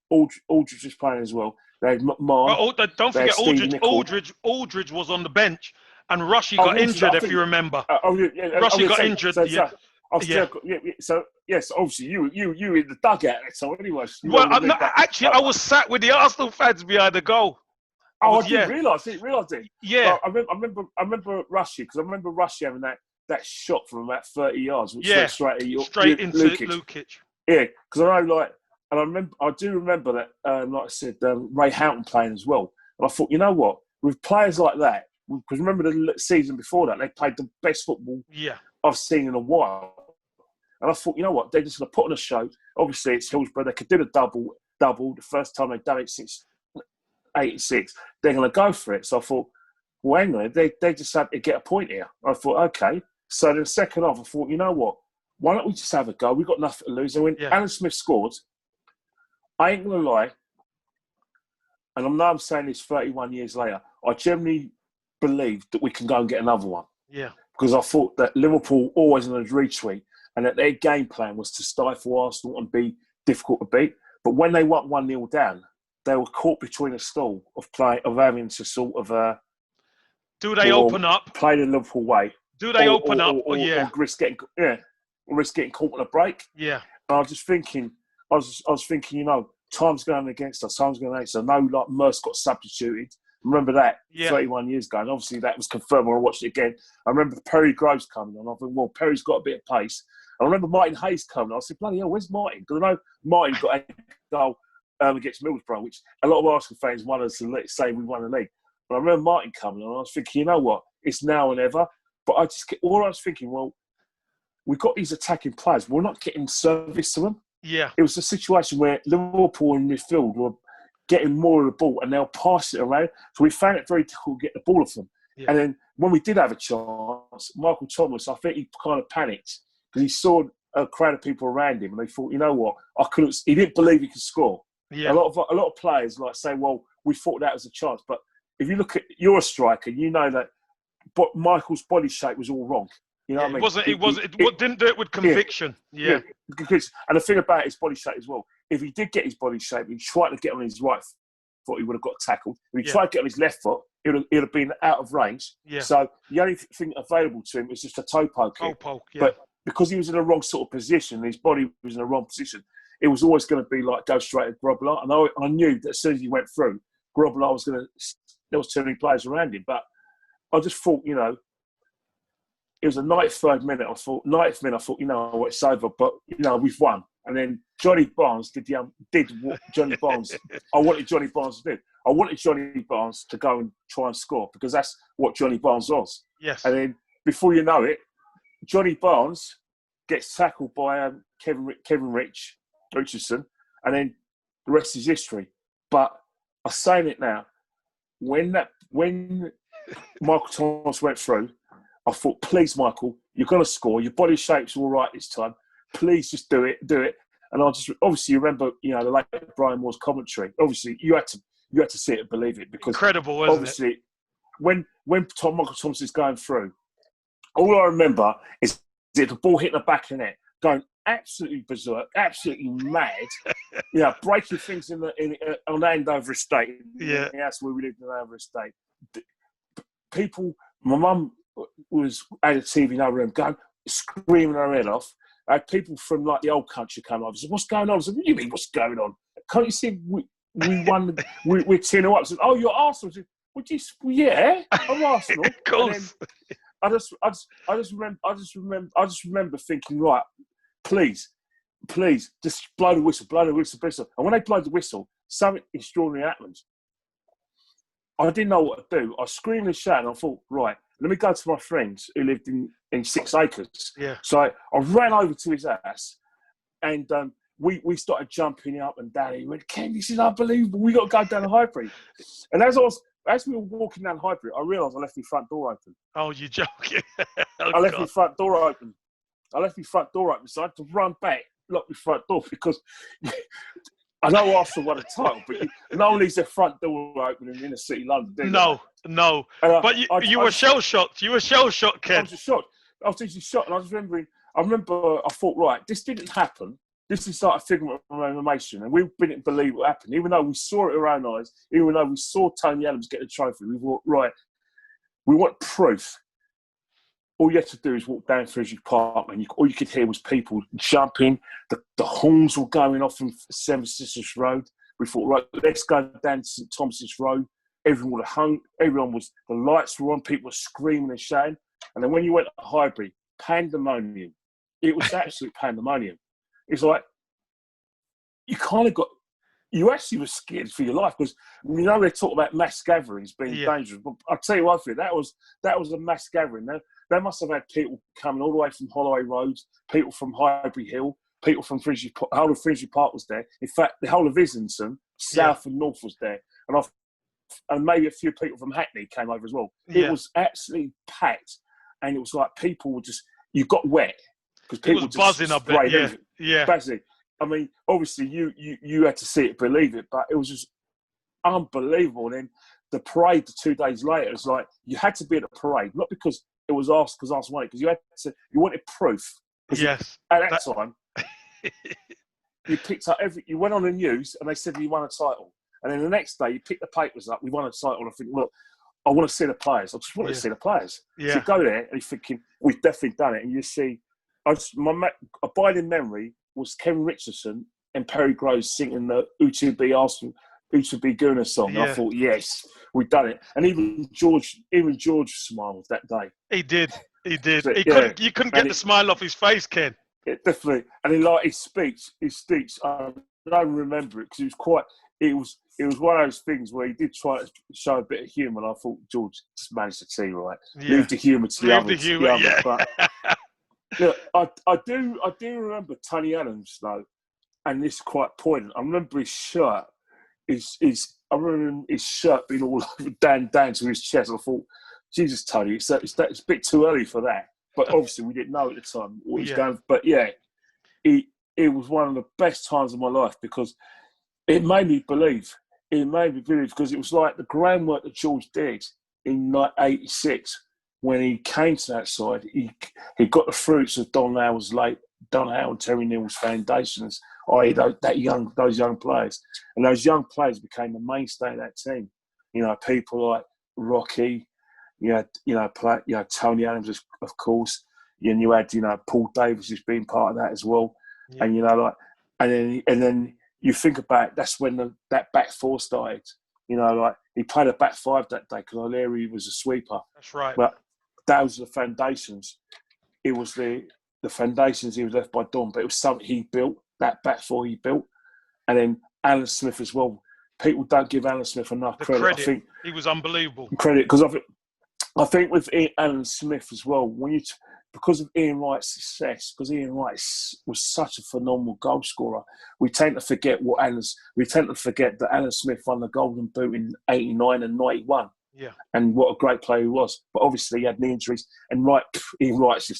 Aldridge was playing as well. They had McMahon. Don't forget Aldridge was on the bench, and Rushy got injured, if you remember. Rushy got injured. So yes, obviously you in the dugout. So anyway. Well, I was sat with the Arsenal fans behind the goal. I didn't realise it. Yeah. Well, I remember Rushy, because I remember Rushy having that shot from about 30 yards, which went straight into Lukic. Yeah, because I know, like, And I do remember that, like I said, Ray Houghton playing as well. And I thought, you know what? With players like that, because remember the season before that, they played the best football Yeah. I've seen in a while. And I thought, you know what? They're just going to put on a show. Obviously, it's Hillsborough. They could do the double the first time they've done it since '86. They're going to go for it. So I thought, well, hang on. They just had to get a point here. I thought, okay. So in the second half, I thought, you know what? Why don't we just have a go? We've got nothing to lose. And when Alan Smith scored, I ain't going to lie, and I know I'm saying this 31 years later, I genuinely believe that we can go and get another one. Yeah. Because I thought that Liverpool always on a retreat and that their game plan was to stifle Arsenal and be difficult to beat. But when they went 1-0 down, they were caught between a stall of having to sort of do they open up? Play the Liverpool way. Do they open up? Or risk getting caught on a break. Yeah. And I was just thinking, you know, time's going against us. Time's going against us. I know, like, Merce got substituted. Remember that 31 years ago. And obviously that was confirmed when I watched it again. I remember Perry Groves coming on. I thought, well, Perry's got a bit of pace. I remember Martin Hayes coming on. I said, bloody hell, where's Martin? Because I know Martin got a goal against Middlesbrough, which a lot of Arsenal fans want us to say we won the league. But I remember Martin coming on. I was thinking, you know what? It's now and ever. But all I was thinking, well, we've got these attacking players. We're not getting service to them. Yeah. It was a situation where Liverpool in midfield were getting more of the ball and they'll pass it around. So we found it very difficult to get the ball off them. Yeah. And then when we did have a chance, Michael Thomas, I think he kind of panicked because he saw a crowd of people around him and they thought, you know what, he didn't believe he could score. Yeah. A lot of players like say, well, we thought that was a chance. But if you look at, you're a striker, you know that Michael's body shape was all wrong. You know what I mean? It didn't do it with conviction. Yeah. Because, and the thing about his body shape as well, if he did get his body shape, he tried to get on his right foot, he would have got tackled. If he tried to get on his left foot, it would have been out of range. Yeah. So the only thing available to him was just a toe poke. But because he was in the wrong sort of position, his body was in the wrong position, it was always going to be like go straight at Grobbelaar. And I knew that as soon as he went through, Grobbelaar was going to, there was too many players around him. But I just thought, you know, it was the 93rd minute. I thought, you know, it's over, but, you know, we've won. And then Johnny Barnes did what Johnny Barnes, I wanted Johnny Barnes to do. I wanted Johnny Barnes to go and try and score because that's what Johnny Barnes was. Yes. And then before you know it, Johnny Barnes gets tackled by Kevin Richardson, and then the rest is history. But I'm saying it now, when Michael Thomas went through, I thought, please, Michael, you're going to score. Your body shape's all right this time. Please just do it. And I just obviously remember, you know, the late Brian Moore's commentary. Obviously, you had to see it and believe it because incredible, isn't obviously, it? when Michael Thomas is going through, all I remember is the ball hitting the back of the net, going absolutely berserk, absolutely mad. You know, breaking things on Andover Estate. Yeah, that's where we lived in Andover Estate. People, my mum had a TV in her room, going screaming her head off. I had people from like the old country come up and said, "What's going on?" I said, "What do you mean, what's going on? Can't you see we won? We're 2-0 up." I said, "Oh, you're Arsenal." I said, "Yeah, I'm Arsenal." Of course. I just remember thinking, right, please, just blow the whistle. And when they blow the whistle, something extraordinary happens. I didn't know what to do. I screamed and shouted, and I thought, right, let me go to my friends who lived in 6 acres. Yeah. So I we ran over to his house, and we started jumping up and down. He went, "Ken, this is unbelievable. We got to go down the Highbury." And as we were walking down Highbury, I realised I left my front door open. Oh, you're joking. I left my front door open. So I had to run back, lock my front door because I know Arsenal won a title, but no one leaves their front door open in inner city London, do they? No. But you were shell-shocked. You were shell-shocked, Ken. I was just shocked. I thought, right, this didn't happen. This is like a figment of imagination, and we didn't believe what happened. Even though we saw it with our own eyes, even though we saw Tony Adams get the trophy, we thought, right, we want proof. All you had to do is walk down Frederick Park, and all you could hear was people jumping. The horns were going off from Seven Sisters Road. We thought, right, let's go down to St Thomas's Road. Everyone would have hung. The lights were on. People were screaming and shouting. And then when you went to Highbury, pandemonium. It was absolute pandemonium. It's like you kind of got. You actually were scared for your life because they talk about mass gatherings being dangerous. But I'll tell you one thing, that was a mass gathering. They must have had people coming all the way from Holloway Roads, people from Highbury Hill, people from Finchley Park. The whole of Finchley Park was there. In fact, the whole of Islington, south and north was there, and maybe a few people from Hackney came over as well. It was absolutely packed, and it was like people were just you got wet because people were just buzzing up there. Yeah. Buzzing. I mean, obviously, you had to see it, believe it, but it was just unbelievable. And then the parade 2 days later, it's like you had to be at the parade, not because it was asked wanted, because you wanted proof. Yes. At that time, you picked up you went on the news and they said you won a title. And then the next day, you picked the papers up, we won a title. And I think, look, I want to see the players. I just want to see the players. Yeah. So you go there and you're thinking, we've definitely done it. And you see, my abiding memory was Ken Richardson and Perry Groves singing the U2B Gooner song. And I thought, yes, we've done it. And even George smiled that day. He did. So, You couldn't get the smile off his face, Ken. Yeah, definitely. And he his speech, I don't remember it because it was one of those things where he did try to show a bit of humour. And I thought George just managed to see right. Yeah. Leave the humour to the others. But, look, I do remember Tony Adams though, and this is quite poignant. I remember his shirt. I remember his shirt being all over down to his chest. I thought, Jesus, Tony, it's a bit too early for that. But obviously, we didn't know at the time what he was going. But it was one of the best times of my life because it made me believe. It made me believe because it was like the groundwork that George did in 86. When he came to that side, he got the fruits of Don Howe and Terry Neal's foundations, i.e. those young players. And those young players became the mainstay of that team. People like Rocky, Tony Adams, of course. And you had, Paul Davis as being part of that as well. Yeah. And, and then you think about that's when that back four started. He played a back five that day because O'Leary was a sweeper. That's right. But those were the foundations. It was the foundations he was left by Don, but it was something he built, that back four he built. And then Alan Smith as well. People don't give Alan Smith enough credit. I think he was unbelievable. Because I think with Alan Smith as well, because of Ian Wright's success, because Ian Wright was such a phenomenal goal scorer, we tend to forget that Alan Smith won the Golden Boot in 89 and 91. Yeah. And what a great player he was. But obviously he had the injuries. And Ian Wright's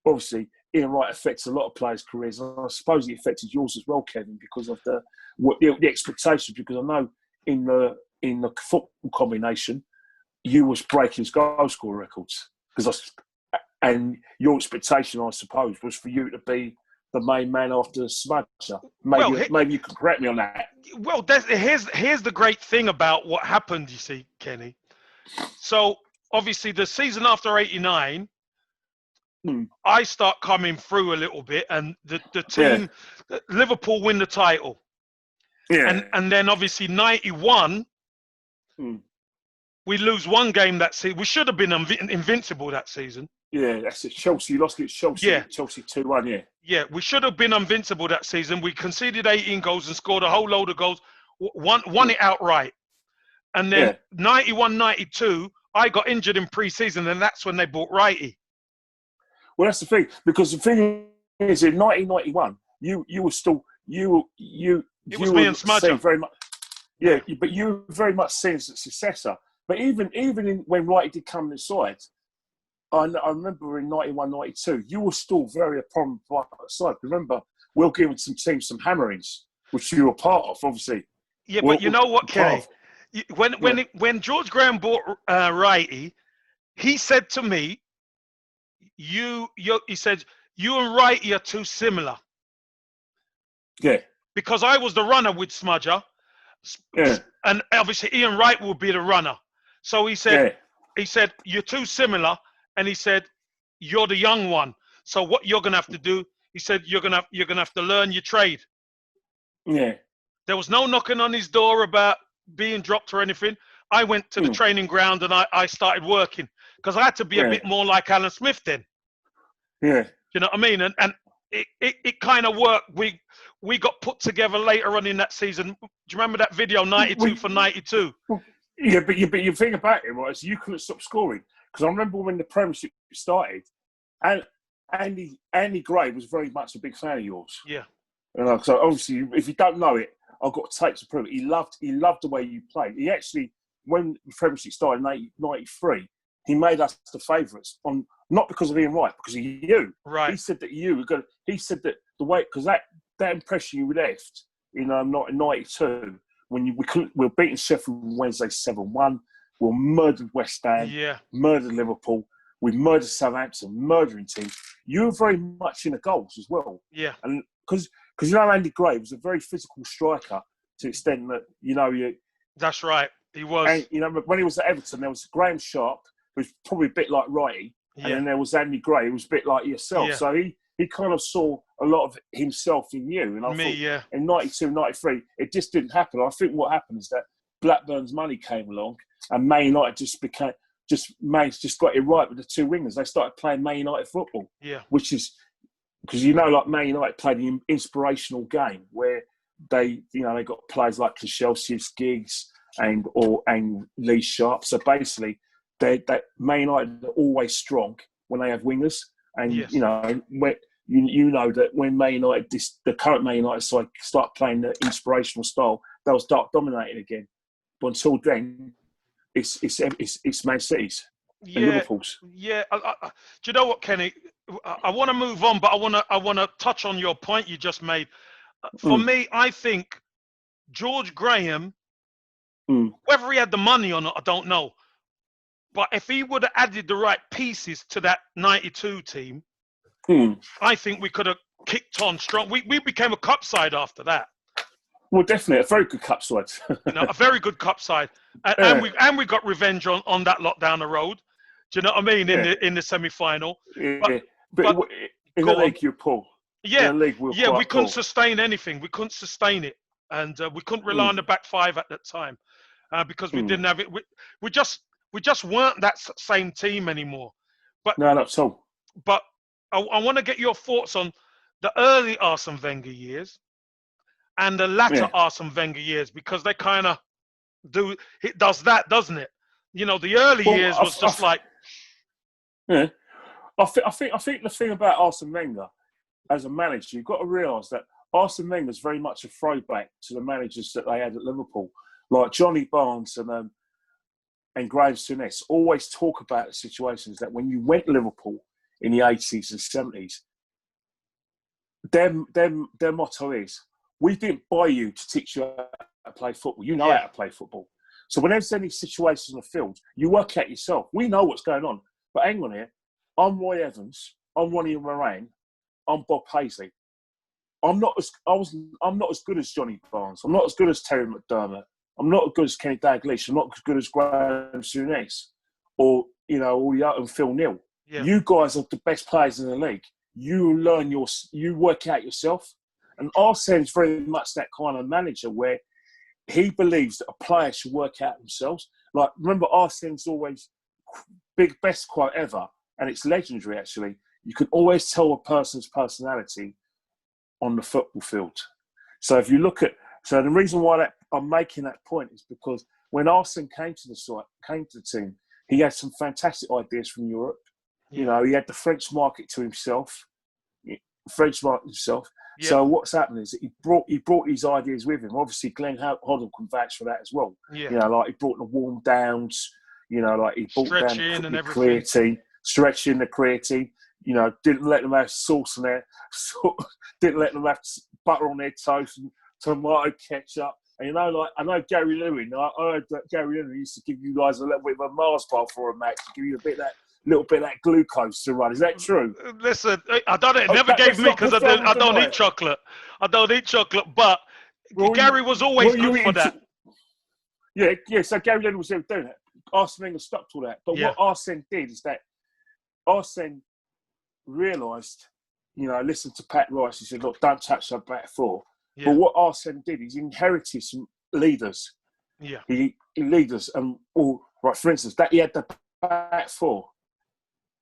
obviously Ian Wright affects a lot of players' careers. And I suppose he affected yours as well, Kevin, because of the expectations. Because I know in the football combination, you was breaking goal scorer records. And your expectation, I suppose, was for you to be the main man after Smudger. Maybe you can correct me on that. Well, here's the great thing about what happened, you see, Kenny. So, obviously, the season after 89, I start coming through a little bit, and the team, Liverpool win the title. Yeah. And then, obviously, 91, we lose one game that season. We should have been invincible that season. Yeah, that's it. Chelsea, you lost against Chelsea. Yeah. Chelsea 2-1, yeah. Yeah, we should have been invincible that season. We conceded 18 goals and scored a whole load of goals. Won it outright. And then 91, 92, I got injured in pre-season, and that's when they bought Righty. Well, that's the thing. Because the thing is, in 1991, you were still... It was me and Smudger. Very much, but you were very much seen as a successor. But even when Righty did come inside... I remember in 91, 92, you were still very prominent part of the side. Remember, Will giving some teams some hammerings, which you were part of, obviously. Yeah, but you know what, Kenny? When George Graham bought Righty, he said to me, he said, you and Righty are too similar. Yeah. Because I was the runner with Smudger. Yeah. And obviously Ian Wright will be the runner. So he said, you're too similar. And he said, you're the young one. So what you're going to have to do, he said, you're going to have to learn your trade. Yeah. There was no knocking on his door about being dropped or anything. I went to the training ground and I started working because I had to be a bit more like Alan Smith then. Yeah. You know what I mean? And it kind of worked. We got put together later on in that season. Do you remember that video, 92 for 92? Yeah, but you think about it, right? So you couldn't stop scoring, because I remember when the Premiership started, and Andy Gray was very much a big fan of yours. Yeah. You know, so obviously, if you don't know it, I've got tapes to prove it. He loved the way you played. He actually, when the Premiership started in 93, he made us the favourites, on not because of Ian Wright, because of you. Right. He said that you were going. He said that the way, because that impression you left in 92, when we were beating Sheffield Wednesday 7-1, we were murdered West Ham, murdered Liverpool, we murdered Southampton, murdering teams. You were very much in the goals as well. Yeah. And because Andy Gray was a very physical striker to the extent that you. That's right. He was. And when he was at Everton, there was Graham Sharp, who was probably a bit like Wrighty, and then there was Andy Gray, who was a bit like yourself. Yeah. So he kind of saw a lot of himself in you. And I thought, in 92, 93, it just didn't happen. I think what happened is that Blackburn's money came along, and Man United just got it right with the two wingers. They started playing Man United football. Yeah. Which is because like Man United played an inspirational game where they got players like Chelsea's Giggs and Lee Sharp. So basically, Man United are always strong when they have wingers, and that when Man United, the current Man United side, start playing the inspirational style, they'll start dominating again. But until then, it's Man City's and Liverpool's. Yeah. Do you know what, Kenny? I want to move on, but I want to touch on your point you just made. For me, I think George Graham, whether he had the money or not, I don't know. But if he would have added the right pieces to that 92 team, I think we could have kicked on strong. We became a cup side after that. Well, definitely a very good cup side. A very good cup side, and we got revenge on that lot down the road. Do you know what I mean? In the semi-final. But in the league, you're poor. Yeah, in the league, we couldn't sustain anything. We couldn't sustain it, and we couldn't rely on the back five at that time because we didn't have it. We just weren't that same team anymore. But no, not so. But I want to get your thoughts on the early Arsene Wenger years and the latter Arsene Wenger years, because they kind of does that, doesn't it? The early years was just like. Yeah, I think the thing about Arsene Wenger as a manager, you've got to realise that Arsene Wenger is very much a throwback to the managers that they had at Liverpool, like Johnny Barnes and Graham Souness. Always talk about the situations that when you went to Liverpool in the 80s and 70s, their motto is, we didn't buy you to teach you how to play football. You know how to play football. So when there's any situations on the field, you work out yourself. We know what's going on. But hang on here. I'm Roy Evans. I'm Ronnie Moran. I'm Bob Paisley. I'm not as good as Johnny Barnes. I'm not as good as Terry McDermott. I'm not as good as Kenny Dalglish. I'm not as good as Graham Souness or Phil Neal. Yeah. You guys are the best players in the league. You work out yourself. And Arsene's very much that kind of manager where he believes that a player should work out themselves. Like, remember, Arsene's always best quote ever, and it's legendary actually. You can always tell a person's personality on the football field. So if you look at, the reason why I'm making that point is because when Arsene came to the team, he had some fantastic ideas from Europe. Yeah. He had the French market to himself. Yeah. So what's happening is that he brought these ideas with him. Obviously, Glenn Hoddle can vouch for that as well. Yeah. Like he brought the warm downs. Like he brought down the creatine, stretching the creatine. Didn't let them have sauce on their, didn't let them have butter on their toast and tomato ketchup. And I know Gary Lewin. I heard that Gary Lewin used to give you guys a little bit of a Mars bar for a match to give you a little bit of that glucose to run. Is that true? Listen, I don't. It never gave me because I don't eat chocolate. I don't eat chocolate, but Gary was always good for that. Yeah. So Gary Lewin was doing that. Arsene Wenger stuck to that. But what Arsene did is that Arsene realised, listened to Pat Rice. He said, look, don't touch that back four. Yeah. But what Arsene did is he inherited some leaders. Yeah. He leaders. For instance, that he had the back four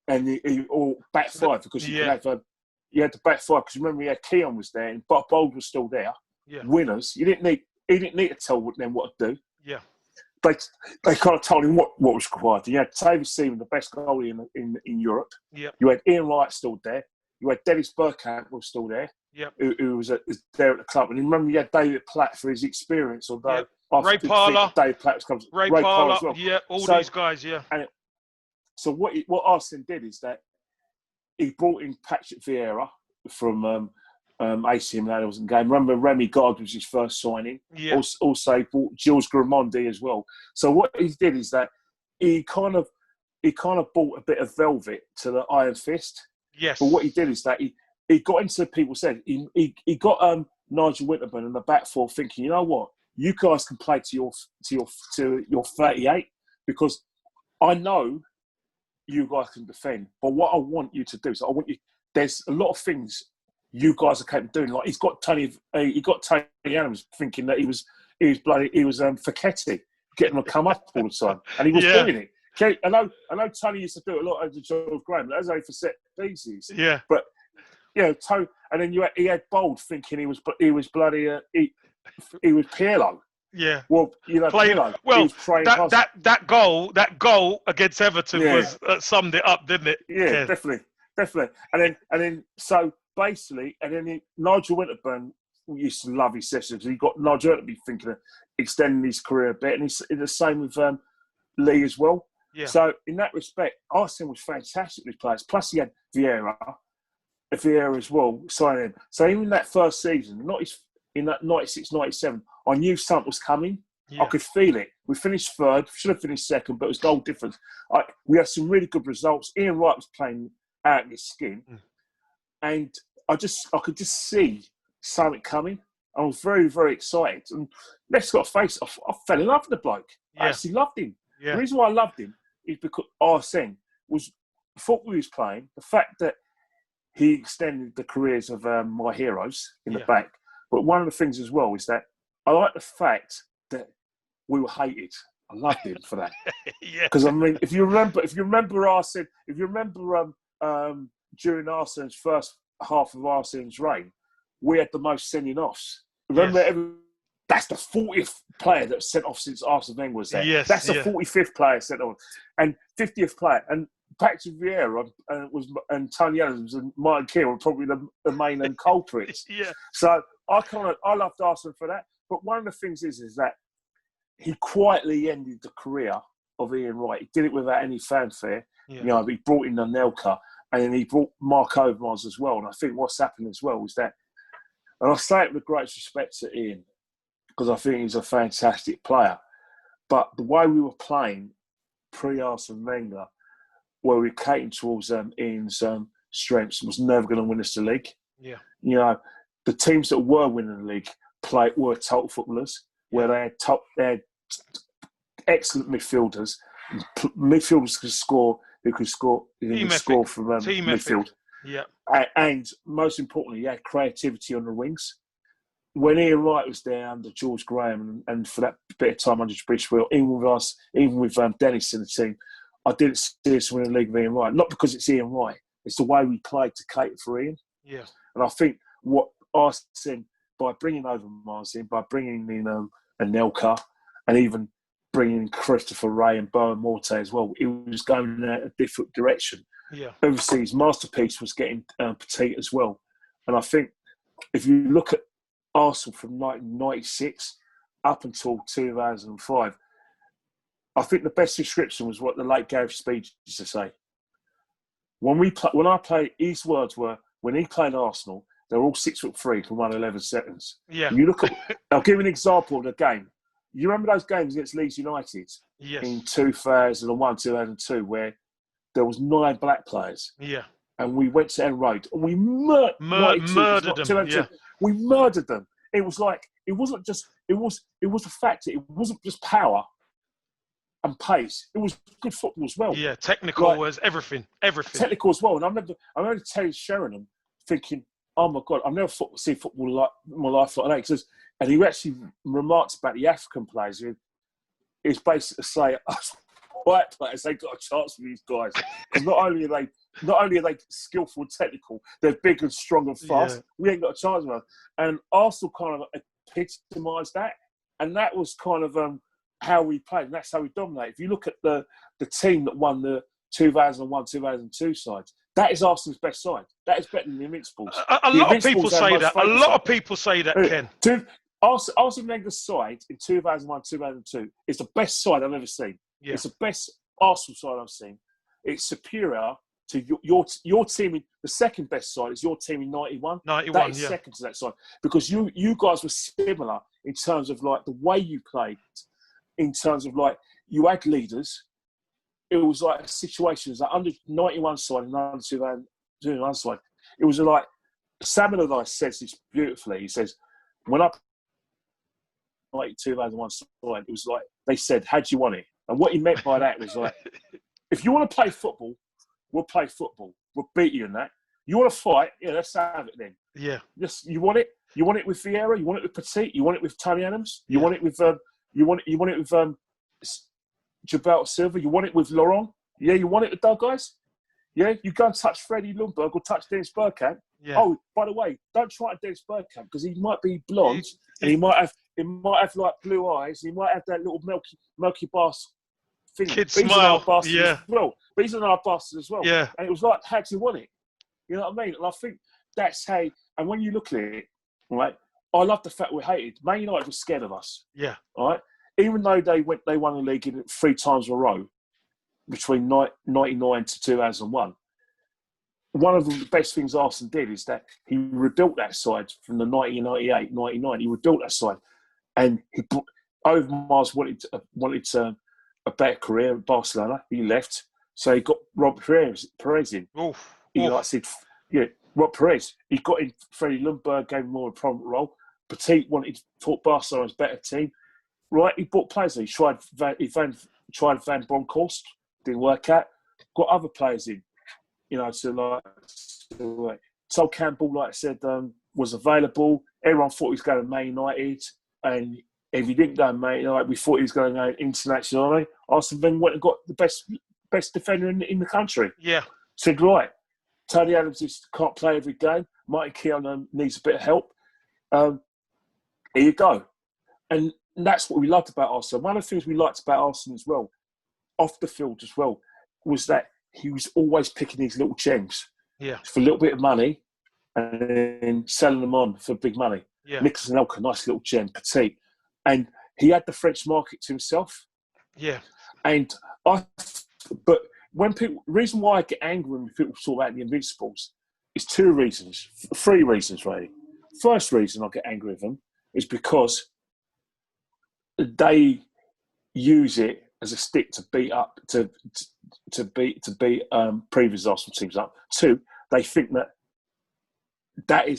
and or back five because you could have you had the back five, because remember you had Keon was there and Bold was still there. Yeah. Winners. He didn't need to tell them what to do. Yeah. They kind of told him what was required. You had David Seaman, the best goalie in Europe. Yeah. You had Ian Wright still there. You had Dennis Bergkamp was still there. Yeah. Who was there at the club. And remember you had David Platt for his experience, although Ray Parlour. David Platt comes. Ray Parlour as well. Yeah, all these guys, yeah. So what Arsene did is that he brought in Patrick Vieira from AC Milan. Wasn't game. Remember, Remy Gard was his first signing. Yeah. Also, he brought Gilles Gramondi as well. So what he did is that he kind of brought a bit of velvet to the Iron Fist. Yes. But what he did is that he got into people said he got Nigel Winterburn in the back four thinking, you know what, you guys can play to your 38 because I know you guys can defend. But what I want you to do is there's a lot of things you guys are capable of doing. Like he got Tony Adams thinking that he was Facchetti, getting him to come up all the time, and he was doing it. Okay, I know Tony used to do it a lot over George Graham. That was only for set pieces. Yeah, but Tony, and then he had Bold thinking he was bloody he was Pirlo. Yeah. Well, Pirlo. Well, that goal against Everton was summed it up, didn't it? Yeah, definitely. And then so basically, Nigel Winterburn used to love his sessions. He got Nigel to be thinking of extending his career a bit, and he's the same with Lee as well. Yeah. So in that respect, Arsene was fantastic with players. Plus he had Vieira as well signing him. So even in that first season, in that 96, 97, I knew something was coming. Yeah. I could feel it. We finished third, should have finished second, but it was goal difference. We had some really good results. Ian Wright was playing out of his skin. And I could just see something coming. I was very, very excited. And let's got to face it, I fell in love with the bloke. Yeah. I actually loved him. Yeah. The reason why I loved him is because Arsene was the football he was playing, the fact that he extended the careers of my heroes in the back. But one of the things as well is that I like the fact that we were hated. I loved him for that. Because I mean, if you remember Arsene, during Arsene's first half of Arsene's reign, we had the most sending offs. Remember, that's the 40th player that was sent off since Arsene Wenger was there. Yes, that's the 45th player sent off, and 50th player. And Patrick Vieira and Tony Adams and Martin Keown were probably the main culprits. So I loved Arsene for that. But one of the things is that he quietly ended the career of Ian Wright. He did it without any fanfare. Yeah. He brought in Anelka, and then he brought Mark Overmars as well. And I think what's happened as well is that, and I say it with great respect to Ian, because I think he's a fantastic player. But the way we were playing pre-Arsene Wenger, where we catered towards Ian's strengths, was never going to win us the league. Yeah. The teams that were winning the league were total footballers, where they had excellent midfielders. Midfielders could score. Who could score from midfield. Yeah. And most importantly, he had creativity on the wings. When Ian Wright was there under George Graham and for that bit of time under Bridgewell, even with Dennis in the team, I didn't see us win the league with Ian Wright. Not because it's Ian Wright. It's the way we played to cater for Ian. Yeah. And I think what Arsene, by bringing over Martin, by bringing in Anelka, and even bringing in Christopher Ray and Bowen Morte as well, it was going in a different direction. Yeah. Obviously, his masterpiece was getting Petit as well. And I think if you look at Arsenal from 1996 up until 2005, I think the best description was what the late Gareth Speed used to say. His words were, when he played Arsenal, they're all 6'3" can run 11 seconds. Yeah. You look at, I'll give you an example of the game. You remember those games against Leeds United in 2001, 2002, where there was 9 black players. Yeah. And we went to End Road and we murdered them. Yeah. We murdered them. It was like, it was the fact that it wasn't just power and pace. It was good football as well. Yeah, technical was everything. Technical as well. And I remember Terry Sheringham thinking, oh my God, I've never seen football like my life like that. And he actually remarked about the African players. It's basically to say, us white players, they got a chance with these guys. Because not only are they not only are they skillful and technical, they're big and strong and fast. Yeah. We ain't got a chance with them. And Arsenal kind of epitomised that. And that was kind of how we played. And that's how we dominated. If you look at the team that won the 2001, 2002 sides, that is Arsenal's best side. That is better than the Invincibles. A lot of people say that. A lot of people say that, Ken. Arsene Wenger's side in 2001, 2002 is the best side I've ever seen. Yeah. It's the best Arsenal side I've seen. It's superior to your team. The second best side is your team in 91. 91, that is second to that side. Because you guys were similar in terms of like the way you played, in terms of like you had leaders. It was like a situation. It was like under 91 side and under 2001 side. It was like Sam Allardyce says this beautifully. He says, when I 2001 side, it was like they said, "How do you want it?" And what he meant by that was like, if you want to play football, we'll play football. We'll beat you in that. You want to fight? Yeah, let's have it then. Yeah. Just you want it? You want it with Vieira? You want it with Petit? You want it with Tony Adams? You want it with you want it with Gilberto Silva? You want it with Laurent? Yeah, you want it with those guys? Yeah, you go and touch Freddie Ljungberg or touch Dennis Bergkamp. Yeah. Oh, by the way, don't try Dennis Bergkamp because he might be blonde and he might have like blue eyes. He might have that little milky bars thing. Kid smile. Yeah. Well, but he's an old bastard as well. Yeah. And it was like, how do you want it? You know what I mean? And I think that's how. And when you look at it, right, I love the fact we're hated. Man United was scared of us. Yeah. All right. Even though they won the league 3 times in a row between 99 to 2001. One of the best things Arsenal did is that he rebuilt that side from the 1998, 99. He rebuilt that side, and Overmars wanted a better career at Barcelona. He left, so he got Rob Perez in. Like I said, Rob Perez. He got in. Freddie Ljungberg gave him more of a prominent role. Petit thought Barcelona was a better team. Right, he bought players. He tried Van Bronckhorst, didn't work out. Got other players in. Sol Campbell, like I said, was available. Everyone thought he was going to Man United, and if he didn't go to Man United, we thought he was going to go internationally. Arsenal then went and got the best defender in the country. Yeah, said right. Tony Adams just can't play every game. Martin Keown needs a bit of help. Here you go, and that's what we liked about Arsenal. One of the things we liked about Arsenal as well, off the field as well, was that he was always picking these little gems for a little bit of money and then selling them on for big money. Yeah. Nicholas Anelka, nice little gem, Petit. And he had the French market to himself. Yeah. And the reason why I get angry when people talk about the Invincibles is 3 reasons, really. First reason I get angry with them is because they use it as a stick to beat up to beat previous Arsenal teams up. 2, they think that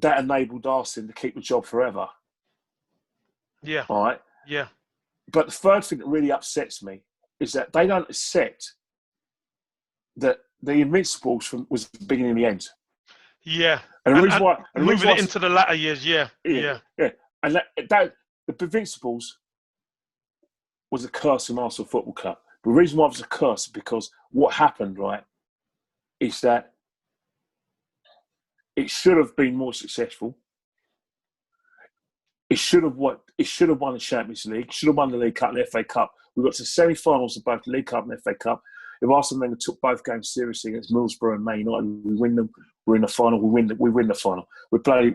enabled Arsenal to keep the job forever. Yeah. All right. Yeah. But the third thing that really upsets me is that they don't accept that the Invincibles was the beginning and the end. Yeah. And the reason why moving it into the latter years, yeah. And that the Invincibles was a curse in Arsenal Football Club. The reason why it was a curse is because what happened, right, is that it should have been more successful. It should have won the Champions League. Should have won the League Cup and the FA Cup. We got to the semi-finals of both the League Cup and the FA Cup. If Arsenal Wenger took both games seriously against Middlesbrough and Man United, we win them. We're in the final. We win the final. We're playing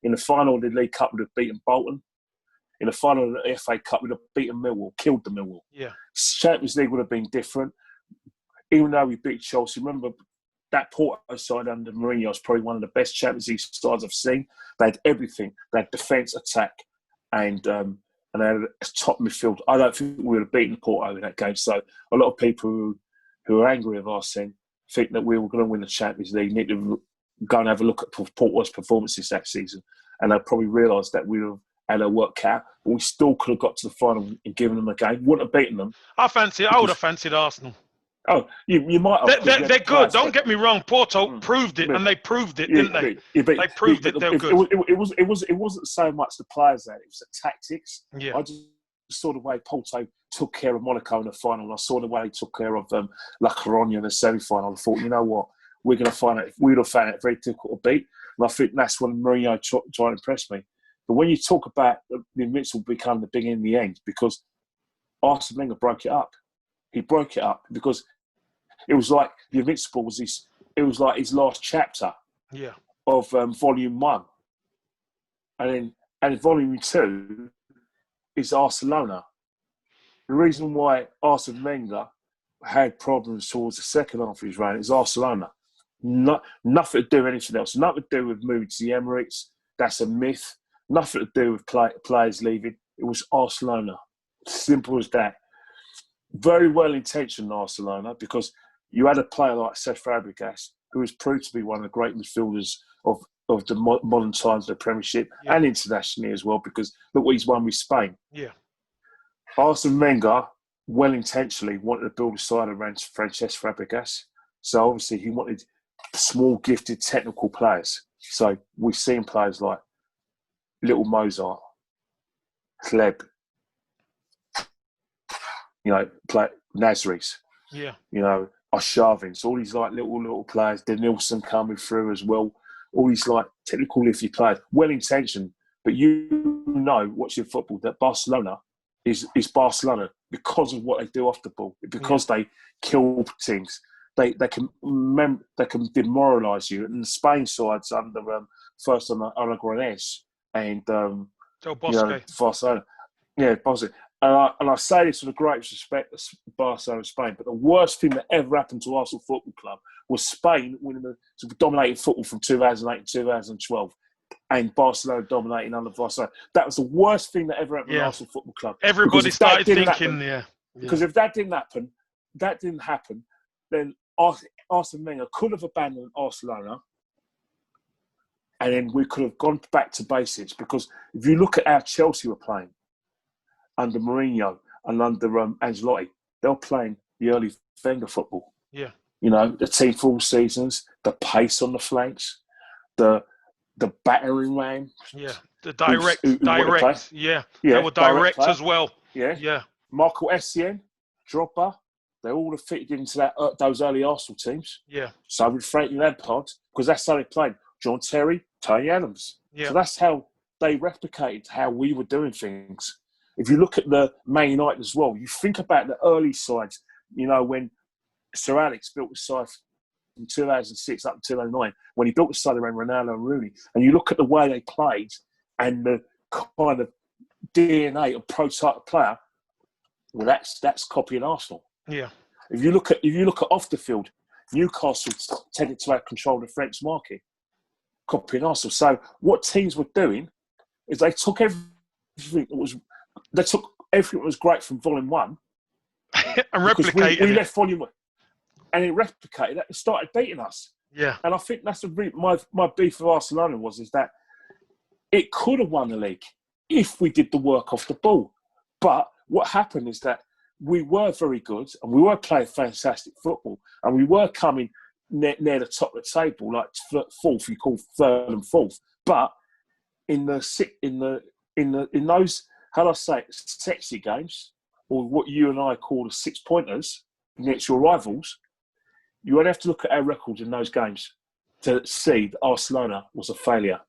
in the final of the League Cup. We'd have beaten Bolton. In the final of the FA Cup, we'd have beaten Millwall, killed the Millwall. Yeah. Champions League would have been different. Even though we beat Chelsea, remember that Porto side under Mourinho was probably one of the best Champions League sides I've seen. They had everything. They had defence, attack, and they had a top midfield. I don't think we would have beaten Porto in that game. So a lot of people who are angry with Arsenal think that we were going to win the Champions League need to go and have a look at Porto's performances that season, and they'll probably realise that we were had our work out, but we still could have got to the final and given them a game. Wouldn't have beaten them. I would have fancied Arsenal. Oh, you might have. They're good. Don't get me wrong. Porto proved it, and they proved it, didn't they? They proved it. They're good. It wasn't so much the players that it was the tactics. Yeah. saw the way Porto took care of Monaco in the final, and I saw the way they took care of La Coruña in the semi-final. I thought, you know what, we're going to find it. We would have found it very difficult to beat, and I think that's when Mourinho tried to impress me. But when you talk about the Invincible becoming the beginning and the end, because Arsene Wenger broke it up. He broke it up because it was like the Invincible was his. It was like his last chapter of Volume 1, and Volume 2 is Barcelona. The reason why Arsene Wenger had problems towards the second half of his reign is Barcelona. Nothing to do with anything else. Nothing to do with moving to the Emirates. That's a myth. Nothing to do with players leaving. It was Barcelona. Simple as that. Very well intentioned Barcelona, because you had a player like Cesc Fabregas, who was proved to be one of the great midfielders of the modern times of the Premiership and internationally as well, because look what he's won with Spain. Yeah. Arsene Wenger, well intentionally, wanted to build a side around Cesc Fabregas. So obviously he wanted small, gifted, technical players. So we've seen players like Little Mozart, Kleb, Nasris, Arshavin, all these like little players. Denilson coming through as well. All these like technical, lifty players, well intentioned, but you know, watching football, that Barcelona is Barcelona because of what they do off the ball, because they kill teams. They can demoralise you. And the Spain sides under first on Aragonés and Barcelona, Barcelona. And I say this with the greatest respect to Barcelona and Spain, but the worst thing that ever happened to Arsenal Football Club was Spain winning dominating football from 2008 to 2012, and Barcelona dominating under Barcelona. That was the worst thing that ever happened to Arsenal Football Club. Everybody started thinking, because if that didn't happen, then Arsene Wenger could have abandoned Barcelona, and then we could have gone back to basics. Because if you look at how Chelsea were playing under Mourinho and under Ancelotti, they were playing the early Wenger football. Yeah. You know, the team full seasons, the pace on the flanks, the battering ram. Yeah, the direct. Yeah, they were direct as well. Yeah. Michael Essien, Drogba, they all have fitted into those early Arsenal teams. Yeah. So with Frank Lampard, because that's how they played. John Terry, Tony Adams. Yeah. So that's how they replicated how we were doing things. If you look at the Man United as well, you think about the early sides, when Sir Alex built the side from 2006 up to 2009, when he built the side around Ronaldo and Rooney, and you look at the way they played and the kind of DNA of prototype player, well, that's copying Arsenal. Yeah. If you look at off the field, Newcastle tended to have control of the French market, copying Arsenal. So what teams were doing is they took everything that was great from Volume 1 and replicated we left Volume 1, and it replicated that and started beating us. Yeah. And I think that's my beef with Barcelona is that it could have won the league if we did the work off the ball. But what happened is that we were very good and we were playing fantastic football and we were coming near the top of the table, like fourth, you call third and fourth. But in those, how do I say it, sexy games, or what you and I call the 6-pointers against your rivals, you only have to look at our records in those games to see that Barcelona was a failure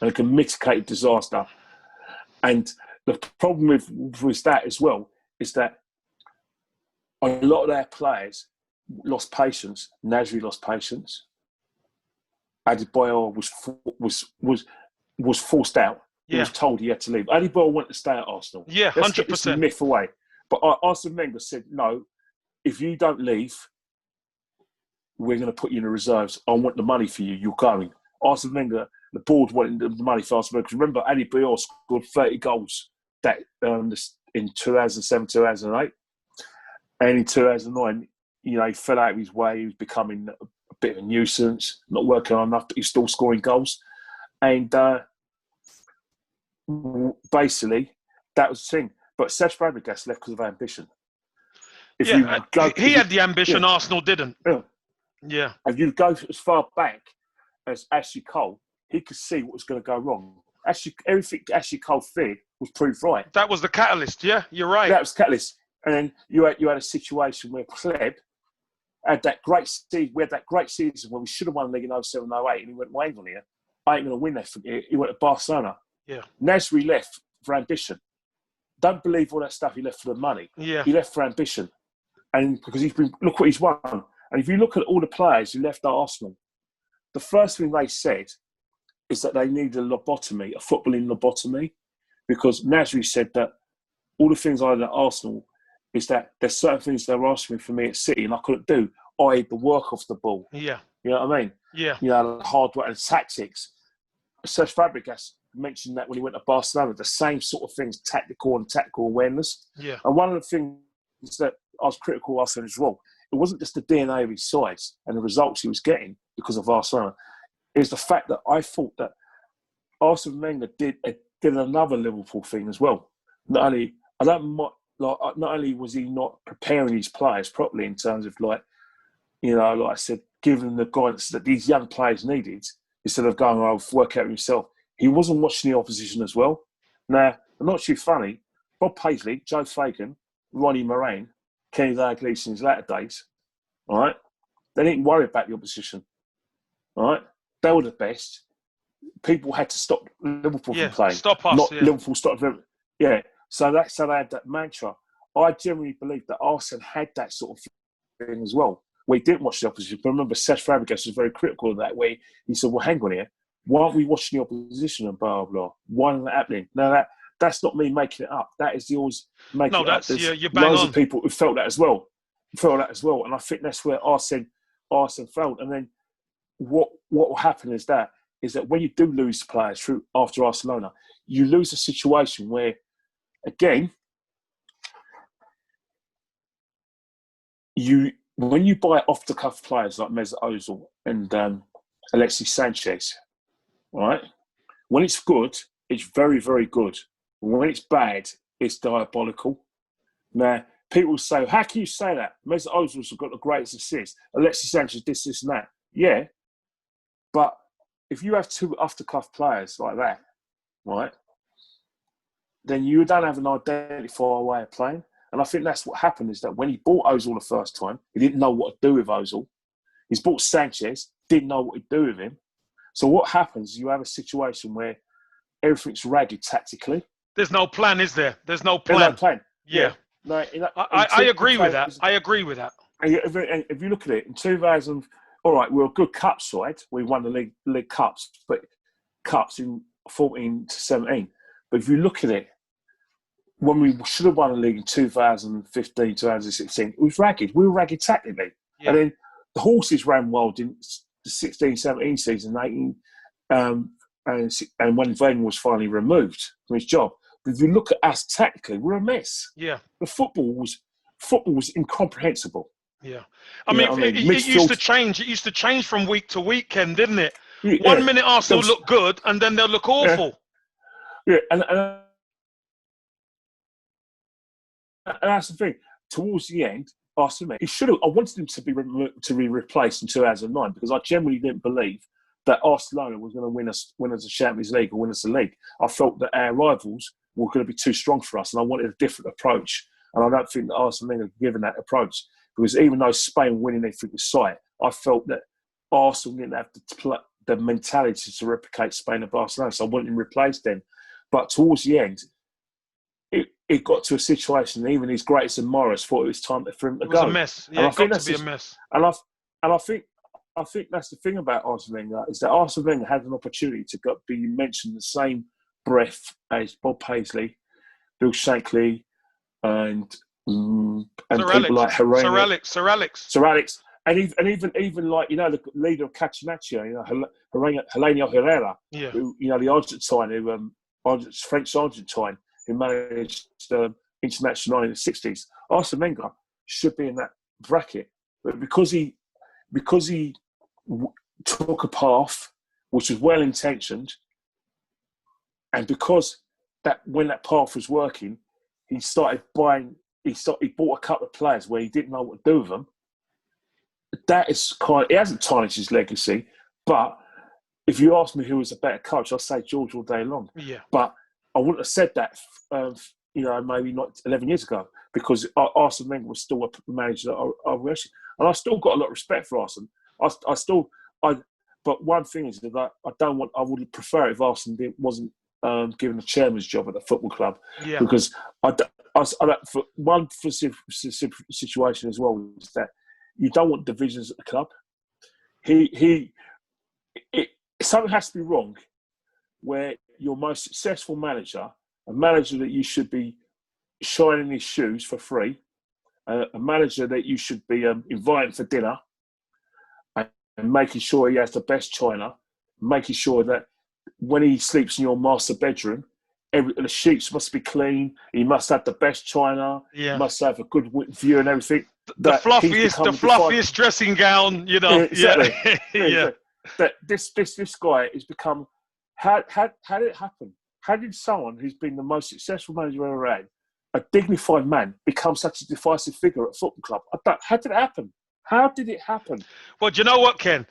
and a mitigated disaster. And the problem with that as well is that a lot of their players lost patience. Nasri lost patience. Adebayor was forced out. He was told he had to leave. Adebayor wanted to stay at Arsenal. Yeah, 100%. Let's get this myth away. But Arsene Wenger said, no, if you don't leave, we're going to put you in the reserves. I want the money for you. You're going. Arsene Wenger, the board wanted the money for Arsene Wenger. Because remember, Adebayor scored 30 goals in 2007, 2008. And in 2009, he fell out of his way. He was becoming a bit of a nuisance, not working on enough, but he's still scoring goals. And basically, that was the thing. But Cesc Fabregas left because of ambition. He had the ambition, Arsenal didn't. Yeah. If you go as far back as Ashley Cole, he could see what was going to go wrong. actually everything Ashley Cole feared was proved right. That was the catalyst. Yeah, you're right. That was catalyst. And then you had a situation where Pleb had that great season. We had that great season where we should have won the league in 07, 08, and he went, wait on here. I ain't going to win that. He went to Barcelona. Yeah. Nasri left for ambition. Don't believe all that stuff he left for the money. Yeah. He left for ambition. And because look what he's won. And if you look at all the players who left Arsenal, the first thing they said is that they needed a lobotomy, a footballing lobotomy, because Nasri said that all the things I did at Arsenal is that there's certain things they were asking for me at City and I couldn't do, i.e. the work off the ball. Yeah. You know what I mean? Yeah. You know, the hard work and tactics. Serge Fabregas mentioned that when he went to Barcelona, the same sort of things, tactical awareness. Yeah. And one of the things that I was critical of Arsenal as well, it wasn't just the DNA of his sides and the results he was getting because of Barcelona. It was the fact that I thought that Arsene Wenger did another Liverpool thing as well. Not only was he not preparing his players properly in terms of like I said, giving them the guidance that these young players needed instead of going, "Oh, work out himself." He wasn't watching the opposition as well. Now, I'm not too funny. Bob Paisley, Joe Fagan, Ronnie Moran, Kenny Dalglish in his latter days, all right? They didn't worry about the opposition, all right? They were the best. People had to stop Liverpool from playing. Stop us. Not Liverpool stop them. Yeah. So they had that mantra. I generally believe that Arsene had that sort of thing as well. We didn't watch the opposition. But remember, Serge Fabregas was very critical of that, where he said, well, hang on here. Why aren't we watching the opposition and blah, blah, blah? Why isn't that happening? Now, that's not me making it up. That is yours making it up. There's you're bang loads on. of people who felt that as well. And I think that's where Arsene felt. And then what will happen is that when you do lose players after Barcelona, you lose a situation where, again, when you buy off-the-cuff players like Mesut Ozil and Alexis Sanchez, right? When it's good, it's very, very good. When it's bad, it's diabolical. Now, people say, how can you say that? Mesut Ozil's got the greatest assist. Alexis Sanchez this and that. Yeah, but if you have two off-the-cuff players like that, right, then you don't have an identifiable way of playing. And I think that's what happened, is that when he bought Ozil the first time, he didn't know what to do with Ozil. He's bought Sanchez, didn't know what to do with him. So what happens, you have a situation where everything's ragged tactically. There's no plan, is there? There's no plan. There's no plan. Yeah. No, I agree with that. I agree with that. If you look at it, in 2000, all right, we were a good cup side. We won the league cups, but cups in 14 to 17. But if you look at it, when we should have won the league in 2015, 2016, it was ragged. We were ragged tactically. Yeah. And then the horses ran wild in the 16, 17 season, 18, and when Wenger was finally removed from his job. But if you look at us tactically, we're a mess. Yeah. The football was incomprehensible. Yeah. I mean, it used to change. It used to change from week to week, Ken, didn't it? Yeah. 1 minute Arsenal look good, and then they'll look awful. Yeah, and that's the thing. Towards the end, Arsenal, I wanted him to be replaced in 2009 because I generally didn't believe that Barcelona was going to win us the Champions League or win us the league. I felt that our rivals were going to be too strong for us, and I wanted a different approach. And I don't think that Arsenal had given that approach, because even though Spain were winning everything with sight, I felt that Arsenal didn't have the mentality to replicate Spain and Barcelona, so I wanted him replaced then. But towards the end, it got to a situation that even his greatest admirers thought it was time for him to go. It was a mess. Yeah, it got to be a mess. And I think that's the thing about Arsene Wenger, is that Arsene Wenger had an opportunity to be mentioned in the same breath as Bob Paisley, Bill Shankly, and people like Sir Alex, and even like the leader of Catenaccio, Helenio Herrera, who, the Argentine, French Argentine, who managed International in the 60s. Arsene Wenger should be in that bracket, but because he took a path which was well intentioned, and because when that path was working, he bought a couple of players where he didn't know what to do with them. That is it hasn't tarnished his legacy, but if you ask me who was a better coach, I'd say George all day long. Yeah. But I wouldn't have said that, maybe not 11 years ago, because Arsene Wenger was still a manager that I worship. And I still got a lot of respect for Arsene. But one thing is that I would prefer if Arsene wasn't given a chairman's job at the football club. Yeah. Because for one situation as well is that you don't want divisions at the club. Something has to be wrong where your most successful manager, a manager that you should be shining his shoes for free, a manager that you should be inviting for dinner and making sure he has the best china, making sure that when he sleeps in your master bedroom, the sheets must be clean, he must have the best china, he must have a good view and everything. The fluffiest dressing gown, you know. Exactly. Yeah. Yeah. That this guy has become. How did it happen? How did someone who's been the most successful manager ever had, a dignified man, become such a divisive figure at a football club? How did it happen? How did it happen? Well, do you know what, Ken?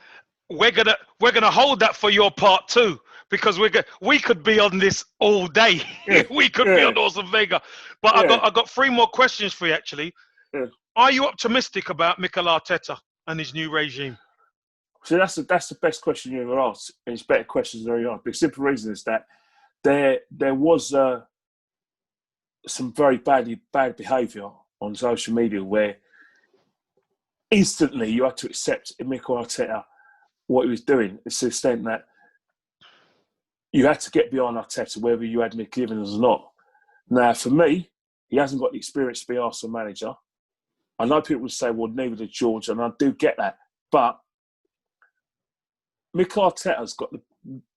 We're gonna hold that for your part too, because we could be on this all day. Yeah. We could be on Arsene Wenger. But I got 3 more questions for you actually. Yeah. Are you optimistic about Mikel Arteta and his new regime? So that's the best question you ever asked. And it's better questions than you asked. The simple reason is that there was some very bad behaviour on social media where instantly you had to accept Mikel Arteta what he was doing. It's the extent that you had to get behind Arteta whether you had misgivings or not. Now, for me, he hasn't got the experience to be Arsenal manager. I know people would say, well, neither did George, and I do get that. But Mikel Arteta's got the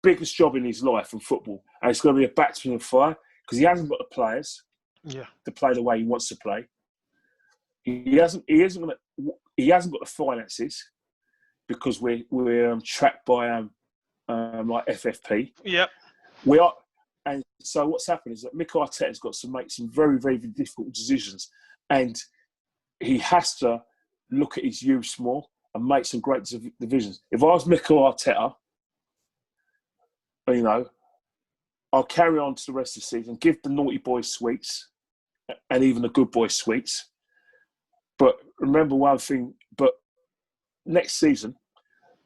biggest job in his life in football, and it's going to be a baptism of fire because he hasn't got the players to play the way he wants to play. He hasn't got the finances because we're trapped by like FFP. Yep. We are, and so what's happened is that Mikel Arteta's got to make some very, very difficult decisions, and he has to look at his youth more and make some great divisions. If I was Mikel Arteta, I'll carry on to the rest of the season, give the naughty boys sweets and even the good boys sweets. But remember one thing, next season,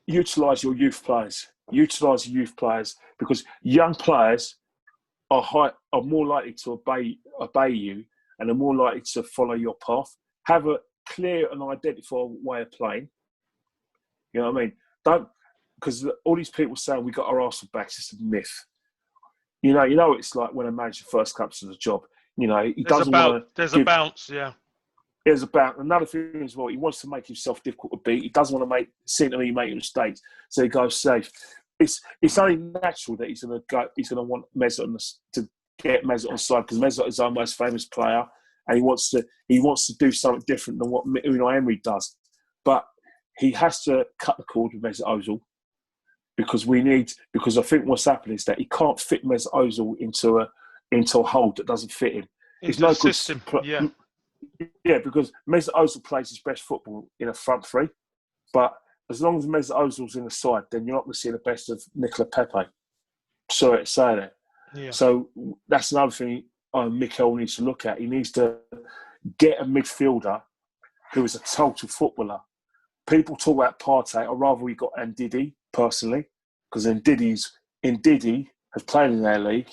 utilise your youth players. Utilise your youth players because young players are more likely to obey you and are more likely to follow your path. Have a clear and identifiable way of playing. You know what I mean? Because all these people saying we got our Arsenal backs, it's a myth. You know, it's like when a manager first comes to the job. He doesn't want to. There's a bounce, yeah. There's a bounce. Another thing as well, he wants to make himself difficult to beat. He doesn't want to seem to be making mistakes, so he goes safe. It's only natural that he's going to want Mesut to get Mesut on side because Mesut is our most famous player, and he wants to do something different than what Unai Emery does. But he has to cut the cord with Mesut Ozil because I think what's happened is that he can't fit Mesut Ozil into a hold that doesn't fit him. It's no good system. Yeah, because Mesut Ozil plays his best football in a front three, but as long as Mesut Ozil's in the side, then you're not going to see the best of Nicola Pepe. Sorry to say that. Yeah. So that's another thing Mikel needs to look at. He needs to get a midfielder who is a total footballer. People talk about Partey. I'd rather we got Ndidi, personally, because Ndidi has played in their league,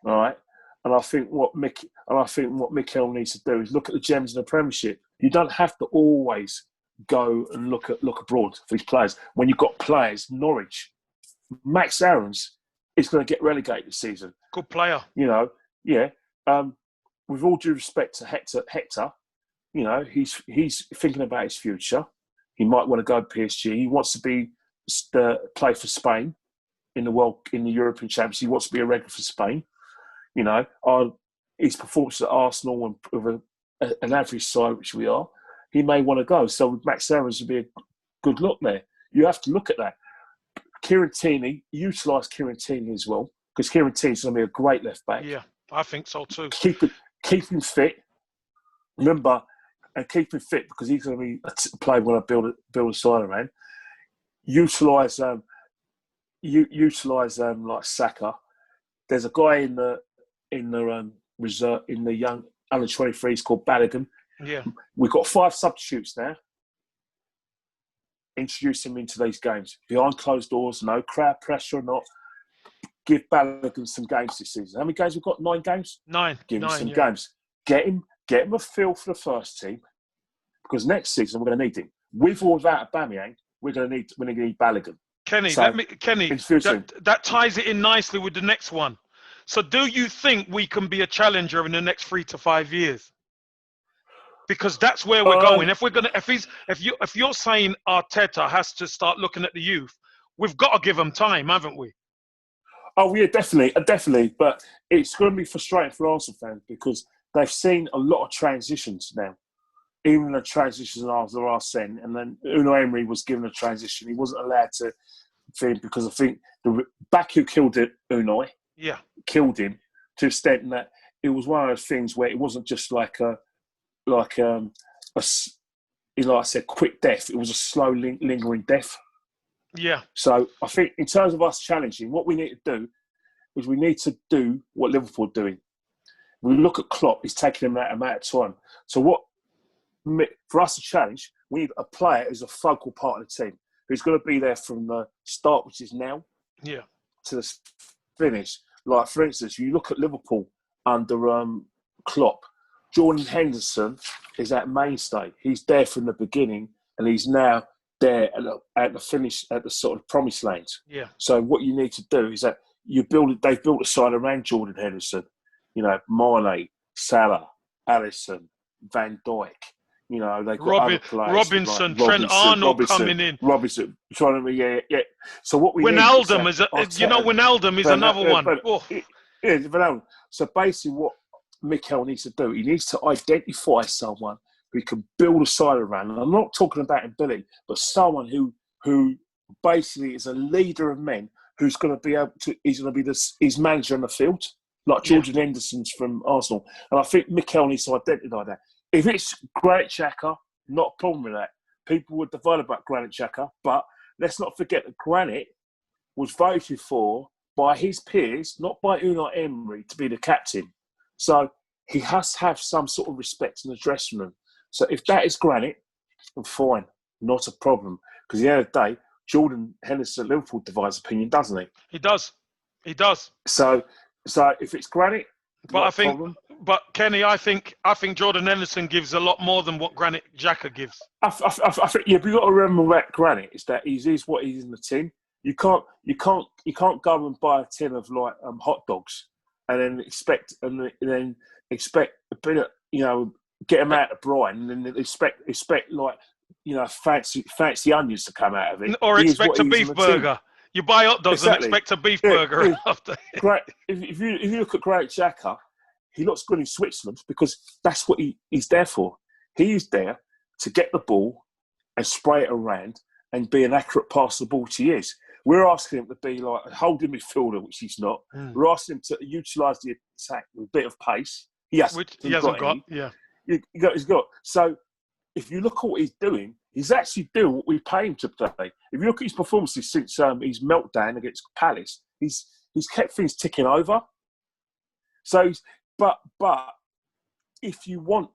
all right? And I think what Mikel needs to do is look at the gems in the Premiership. You don't have to always go and look abroad for these players. When you've got players, Norwich, Max Aarons is going to get relegated this season. Good player. Yeah. With all due respect to Hector, he's thinking about his future. He might want to go to PSG. He wants to play for Spain in the European Champions. He wants to be a regular for Spain. His performance at Arsenal and with an average side, which we are, he may want to go. So with Max Aarons would be a good look there. You have to look at that. Kieran Tierney, utilise Kieran Tierney as well, because Kieran Tierney's going to be a great left back. Yeah, I think so too. Keep him fit. Remember, and keep him fit because he's going to be a player when I build a side around. Utilise you utilise like Saka. There's a guy in the reserve in the young under 23s called Balogun. Yeah. We've got 5 substitutes now. Introduce him into these games behind closed doors, no crowd pressure or not. Give Balogun some games this season. How many games we've got? 9 games. 9. Give him some yeah. games. Get him a feel for the first team, because next season we're going to need him. With or without Aubameyang, we're going to need Balogun. Kenny, So, that ties it in nicely with the next one. So, do you think we can be a challenger in the next 3 to 5 years? Because that's where we're going. If you're saying Arteta has to start looking at the youth, we've got to give them time, haven't we? Oh yeah, definitely. But it's going to be frustrating for Arsenal fans because they've seen a lot of transitions now. Even the transitions after Arsene, and then Unai Emery was given a transition. He wasn't allowed to think because I think the back who killed it, Unai, killed him to the extent that it was one of those things where it wasn't just like like I said, quick death. It was a slow, lingering death. Yeah. So I think in terms of us challenging, what we need to do is we need to do what Liverpool are doing. We look at Klopp; he's taking him that amount of time. So for us to challenge, we need a player who's a focal part of the team, who's going to be there from the start, which is now, to the finish. Like for instance, you look at Liverpool under Klopp. Jordan Henderson is that mainstay. He's there from the beginning, and he's now there at the finish, at the sort of promised land. Yeah. So what you need to do is that they've built a side around Jordan Henderson. You know, Mane, Salah, Alisson, Van Dijk. You know, they've got other players Robinson, like Trent Arnold coming in. Robinson, trying to yeah. So what we Wijnaldum need Wijnaldum is another one. Wijnaldum. So basically, what Mikel needs to do, he needs to identify someone who can build a side around. And I'm not talking about ability, but someone who basically is a leader of men, who's going to be able to. He's going to be his manager on the field, like Jordan Henderson's from Arsenal. And I think Mikel needs to identify that. If it's Granit Xhaka, not a problem with that. People would divide about Granit Xhaka, but let's not forget that Granit was voted for by his peers, not by Unai Emery, to be the captain. So he has to have some sort of respect in the dressing room. So if that is Granit, then fine, not a problem. Because at the end of the day, Jordan Henderson at Liverpool divides opinion, doesn't he? He does. So if it's Granit, but Kenny, I think Jordan Henderson gives a lot more than what Granit Xhaka gives. I think but you've got to remember about Granit is that he's what he's in the tin. You can't go and buy a tin of like hot dogs and then expect a bit of, you know, get them out of brine and then expect like, you know, fancy onions to come out of it. Or expect a beef burger. You buy hot dogs and expect a beef burger after. Great. If you look at Granit Xhaka, he looks good in Switzerland because that's what he's there for. He's there to get the ball and spray it around and be an accurate pass of the ball to his. We're asking him to be like a holding midfielder, which he's not. We're asking him to utilise the attack with a bit of pace. He hasn't got. He's got. So if you look at what he's doing, he's actually doing what we pay him to play. If you look at his performances since his meltdown against Palace, he's kept things ticking over. So, but if you want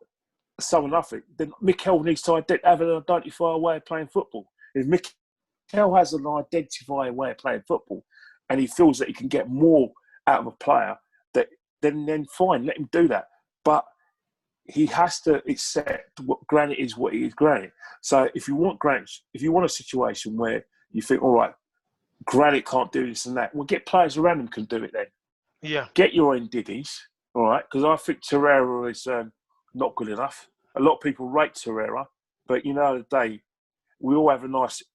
someone nothing, then Mikel needs to have an identified way of playing football. If Mikel has an identified way of playing football, and he feels that he can get more out of a player, then fine, let him do that. But he has to accept what Granit is, what he is Granit. So if you want a situation where you think, all right, Granit can't do this and that, well, get players around him can do it then. Yeah. Get your Ndidis, all right? Because I think Torreira is not good enough. A lot of people rate Torreira, but you know, the day we all have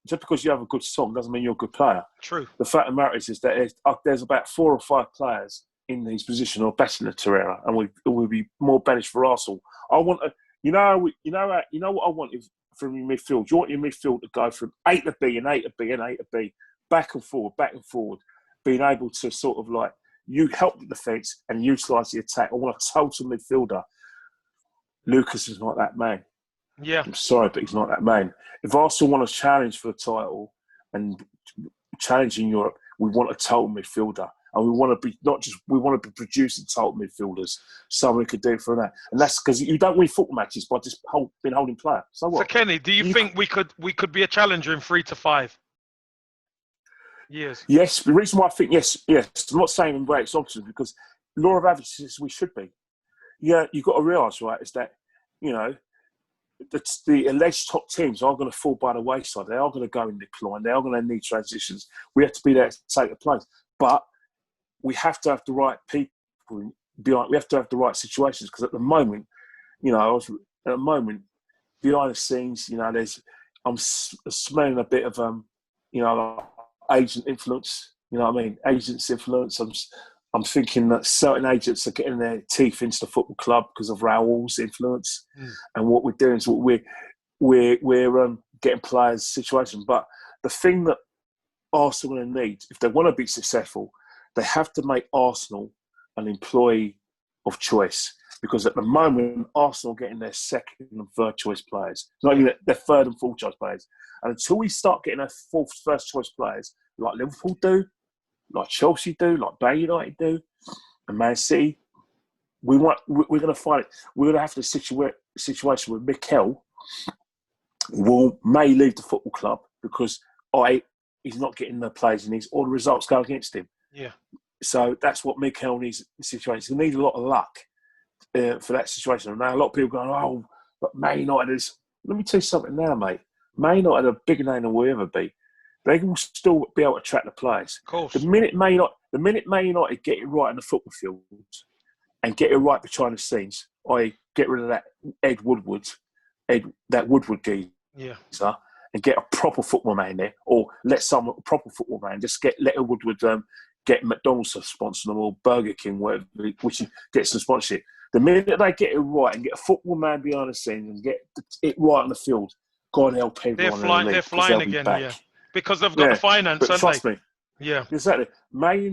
just because you have a good song doesn't mean you're a good player. True. The fact of the matter is that there's about 4 or 5 players in his position or better than Torreira, and we'll be more banished for Arsenal. I want you know what I want from your midfield. You want your midfield to go from A to B and A to B and A to B, back and forward, being able to sort of like you help the defence and utilise the attack. I want a total midfielder. Lucas is not that man. Yeah, I'm sorry, but he's not that man. If Arsenal want to challenge for the title and challenge in Europe, we want a total midfielder. And we want to be we want to be producing total midfielders. Someone who could do it for that. And that's because you don't win football matches by just being holding player. So what? So Kenny, do you think we could be a challenger in 3 to 5 years? Yes, the reason why I think yes. I'm not saying in great options because law of averages we should be. Yeah, you've got to realise, right, is that, you know, the alleged top teams are going to fall by the wayside. They are going to go in decline. They are going to need transitions. We have to be there to take the place. But we have to have the right people behind. We have to have the right situations because at the moment, you know, behind the scenes, you know, I'm smelling a bit of you know, like agent influence. You know what I mean? Agents influence. I'm thinking that certain agents are getting their teeth into the football club because of Raoul's influence, and what we're doing is we're getting players situation. But the thing that Arsenal are going to need, if they want to be successful, they have to make Arsenal an employee of choice. Because at the moment, Arsenal are getting their second and third choice players, not even their third and fourth choice players. And until we start getting our first choice players, like Liverpool do, like Chelsea do, like Man United do, and Man City, we're going to find it. We're going to have the situation where Mikel may leave the football club because he's not getting the players he needs, or the results go against him. Yeah. So that's what Mikel needs. The situation. He needs a lot of luck for that situation. And now a lot of people going, oh, but Man United is. Let me tell you something now, mate. Man United are a bigger name than we'll ever be. They will still be able to attract the players. Of course. The minute Man United get it right in the football field and get it right behind the scenes, i.e., get rid of that Woodward geezer, and get a proper football man there, or let a proper football man just let a Woodward get McDonald's to sponsor them, or Burger King, whatever, which gets some sponsorship. The minute they get it right and get a football man behind the scenes and get it right on the field, God help everyone. They're flying again, yeah. Because they've got the finance, but haven't trust they? me. Yeah. Exactly. Man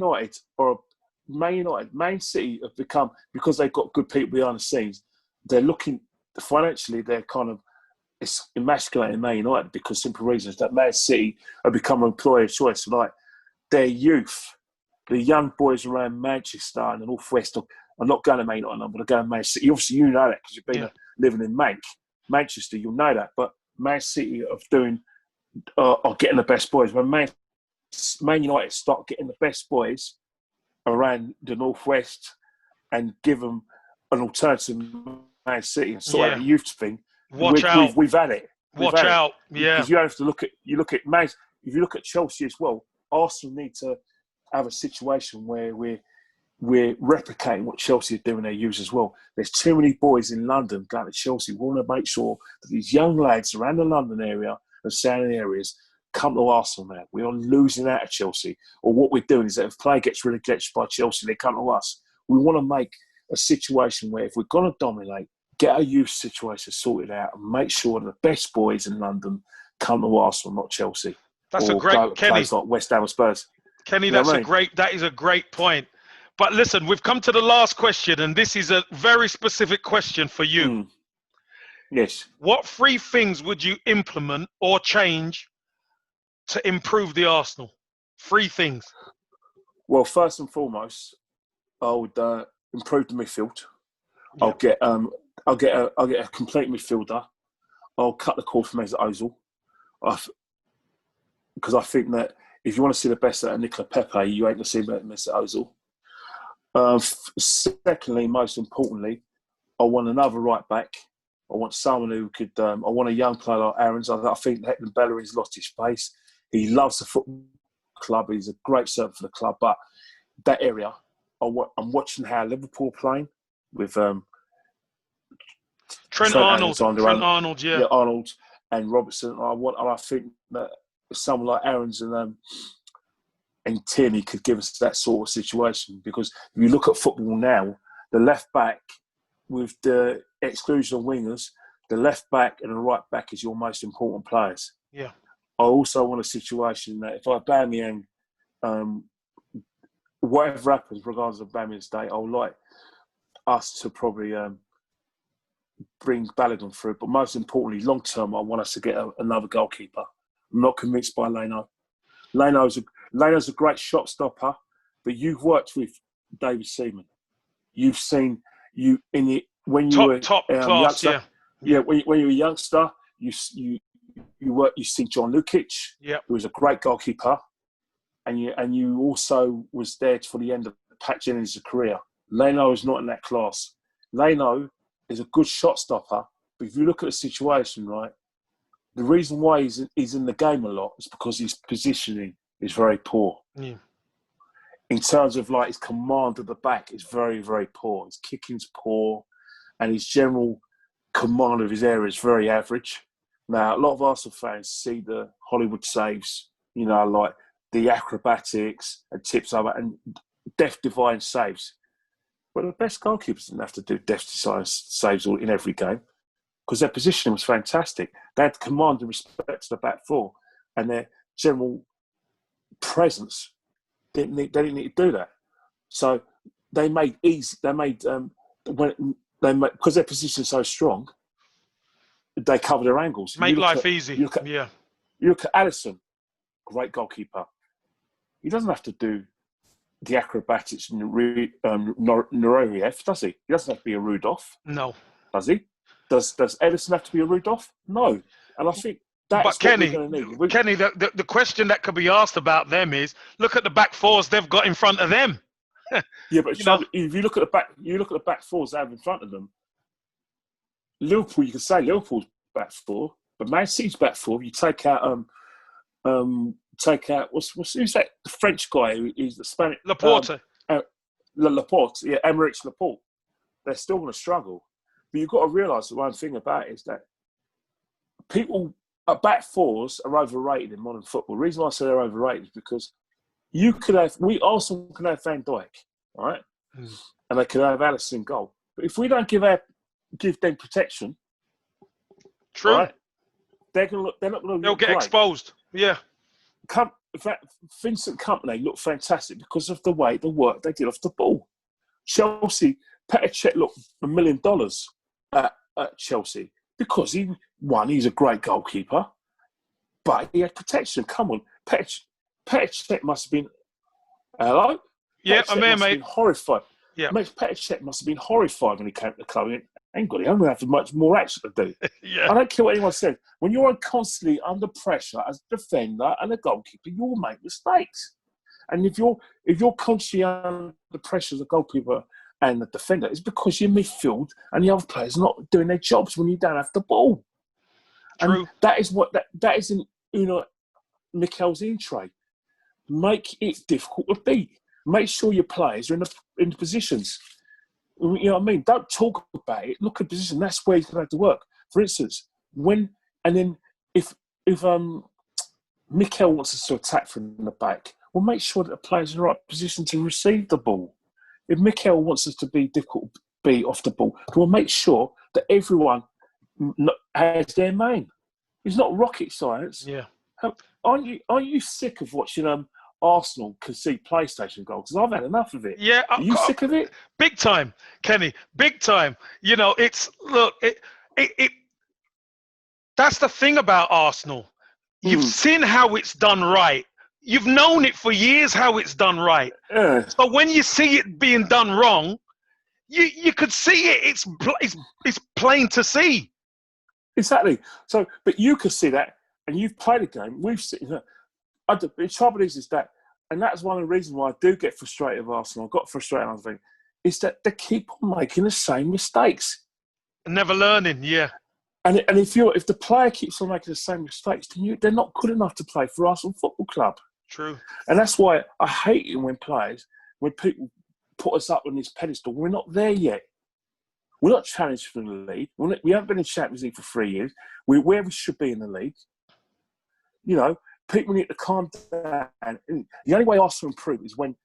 City have become, because they've got good people behind the scenes, they're looking, financially, they're kind of, it's emasculating Man United because simple reasons that Man City have become an employer of choice. Like their youth, the young boys around Manchester and the North West are not going to Man United, but they're going to Man City. Obviously, you know that because you've been living in Manchester, you'll know that. But Man City are getting the best boys. When Man United start getting the best boys around the North West and give them an alternative Man City and sort of a youth thing, we've had it. Watch out. Yeah. Because you have to look at Man. If you look at Chelsea as well, Arsenal need to have a situation where we're replicating what Chelsea are doing their youth as well. There's too many boys in London going to Chelsea. We want to make sure that these young lads around the London area and surrounding areas come to Arsenal now. We are losing out of Chelsea. Or what we're doing is that if a player gets relegated by Chelsea, they come to us. We want to make a situation where if we're going to dominate, get our youth situation sorted out and make sure that the best boys in London come to Arsenal, not Chelsea. That's or a great, go to Kenny. Places like West Ham or Spurs. Kenny, You know that is a great point. But listen, we've come to the last question, and this is a very specific question for you. Yes. What 3 things would you implement or change to improve the Arsenal? 3 things. Well, first and foremost, I would improve the midfield. Yep. I'll get a complete midfielder. I'll cut the cord from Mesut Ozil, because I think that if you want to see the best out of Nicola Pepe, you ain't going to see Mesut Ozil. Secondly, most importantly, I want another right back. I want someone who could. I want a young player like Aarons. I think Hector Bellerin's lost his space. He loves the football club. He's a great servant for the club. But that area, I'm watching how Liverpool are playing with Trent Arnold, Arnold and Robertson. I think that someone like Aarons and Tierney could give us that sort of situation, because if you look at football now, the left back, with the exclusion of wingers, the left back and the right back is your most important players. Yeah. I also want a situation that if Aubameyang, whatever happens, regardless of Aubameyang's day, I would like us to probably bring Balogun through. But most importantly, long term, I want us to get another goalkeeper. I'm not convinced by Leno. Leno's Leno's a great shot stopper, but you've worked with David Seaman. You've seen when you were top class, youngster. Yeah, when you were a youngster, you've seen John Lukic, who was a great goalkeeper, and you also was there for the end of Pat Jennings' career. Leno is not in that class. Leno is a good shot stopper, but if you look at the situation, right, the reason why he's in the game a lot is because his positioning is very poor. Yeah. In terms of like his command at the back is very, very poor. His kicking's poor, and his general command of his area is very average. Now, a lot of Arsenal fans see the Hollywood saves, like the acrobatics and tips over and death-defying saves. But the best goalkeepers didn't have to do death-defying saves in every game because their positioning was fantastic. They had command and respect to the back four, and their general presence they didn't need to do that. So they made easy. Because their position is so strong, they cover their angles. Make life easy. You look at Alisson, great goalkeeper. He doesn't have to do the acrobatics in Nureyev, does he? He doesn't have to be a Rudolph. No. Does he? Does Ederson have to be a Rudolph? No. And I think that's what we're going to need. Kenny, the question that could be asked about them is, look at the back fours they've got in front of them. Yeah, but if you look at the back fours they have in front of them. Liverpool, you can say Liverpool's back four, but Man City's back four. You take out who's that? The French guy who's the Spanish Laporte. Laporte, yeah, Emerick Laporte. They're still going to struggle, but you've got to realise the one thing about it is that people back fours are overrated in modern football. The reason why I say they're overrated is because Arsenal can have Van Dijk, right? And they can have Alisson in goal. But if we don't give them protection, true, right, they're not going to. They'll get exposed. Yeah. Vincent Kompany looked fantastic because of the work they did off the ball. Chelsea, Petr Cech looked $1 million at Chelsea because he's a great goalkeeper, but he had protection. Come on, Petr Cech must have been. Hello? Yeah, I'm here, mate. Horrified. Yeah. Petr Cech must have been horrified when he came to the club. Ain't got it. I'm going to have much more action to do. Yeah. I don't care what anyone says. When you're constantly under pressure as a defender and a goalkeeper, you'll make mistakes. And if you're constantly under pressure as a goalkeeper and a defender, it's because your midfield and the other players are not doing their jobs when you don't have the ball. True. And that is in Mikel's in trade. Make it difficult to beat. Make sure your players are in the positions. You know what I mean? Don't talk about it. Look at the position. That's where he's going to have to work. For instance, if Mikel wants us to attack from the back, we'll make sure that the players are in the right position to receive the ball. If Mikel wants us to be difficult to beat off the ball, we'll make sure that everyone has their main. It's not rocket science. Yeah. Aren't you sick of watching Arsenal concede PlayStation goals? Because I've had enough of it. Yeah. Are you sick of it? Big time, Kenny. Big time. That's the thing about Arsenal. You've seen how it's done right. You've known it for years how it's done right. Yeah. So when you see it being done wrong, you could see it. It's plain to see. Exactly. So, but you could see that, and you've played a game. We've seen. The trouble is that, and that's one of the reasons why I do get frustrated with Arsenal. I got frustrated on the thing, is that they keep on making the same mistakes. Never learning, yeah. And if the player keeps on making the same mistakes, then they're not good enough to play for Arsenal Football Club. True. And that's why I hate it when people put us up on this pedestal. We're not there yet. We're not challenged for the league. We haven't been in Champions League for 3 years. We're where we should be in the league. People need to calm down. And the only way Arsenal improve is when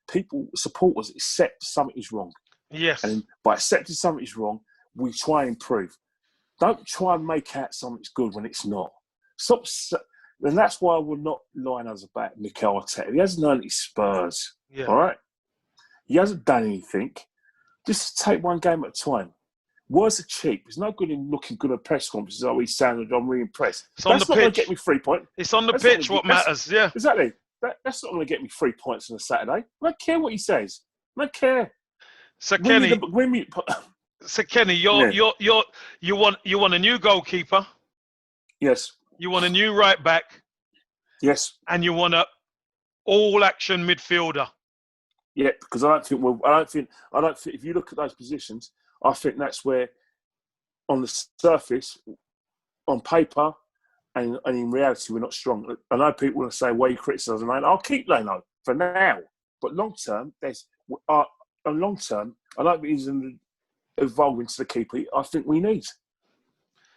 supporters accept something is wrong. Yes. And by accepting something is wrong, we try and improve. Don't try and make out something's good when it's not. Stop. And that's why I will not line us about Mikel Arteta. He hasn't earned his Spurs. Yeah. All right? He hasn't done anything. Just take one game at a time. Words are cheap. It's no good in looking good at press conferences. Oh, he's sounded, I'm really impressed. It's on That's the not going pitch. to get me 3 points. It's on the pitch what matters, yeah. Exactly. That's not going to get me 3 points on a Saturday. I don't care what he says. I don't care. So Kenny, Yeah. you want a new goalkeeper. Yes. You want a new right back. Yes. And you want a all-action midfielder. Yeah, because I don't think if you look at those positions, I think that's where, on the surface, on paper, and in reality, we're not strong. I know people will say, "Why are you criticising Leno?" I'll keep Leno for now, but long term, I don't think he's going to evolve into the keeper I think we need.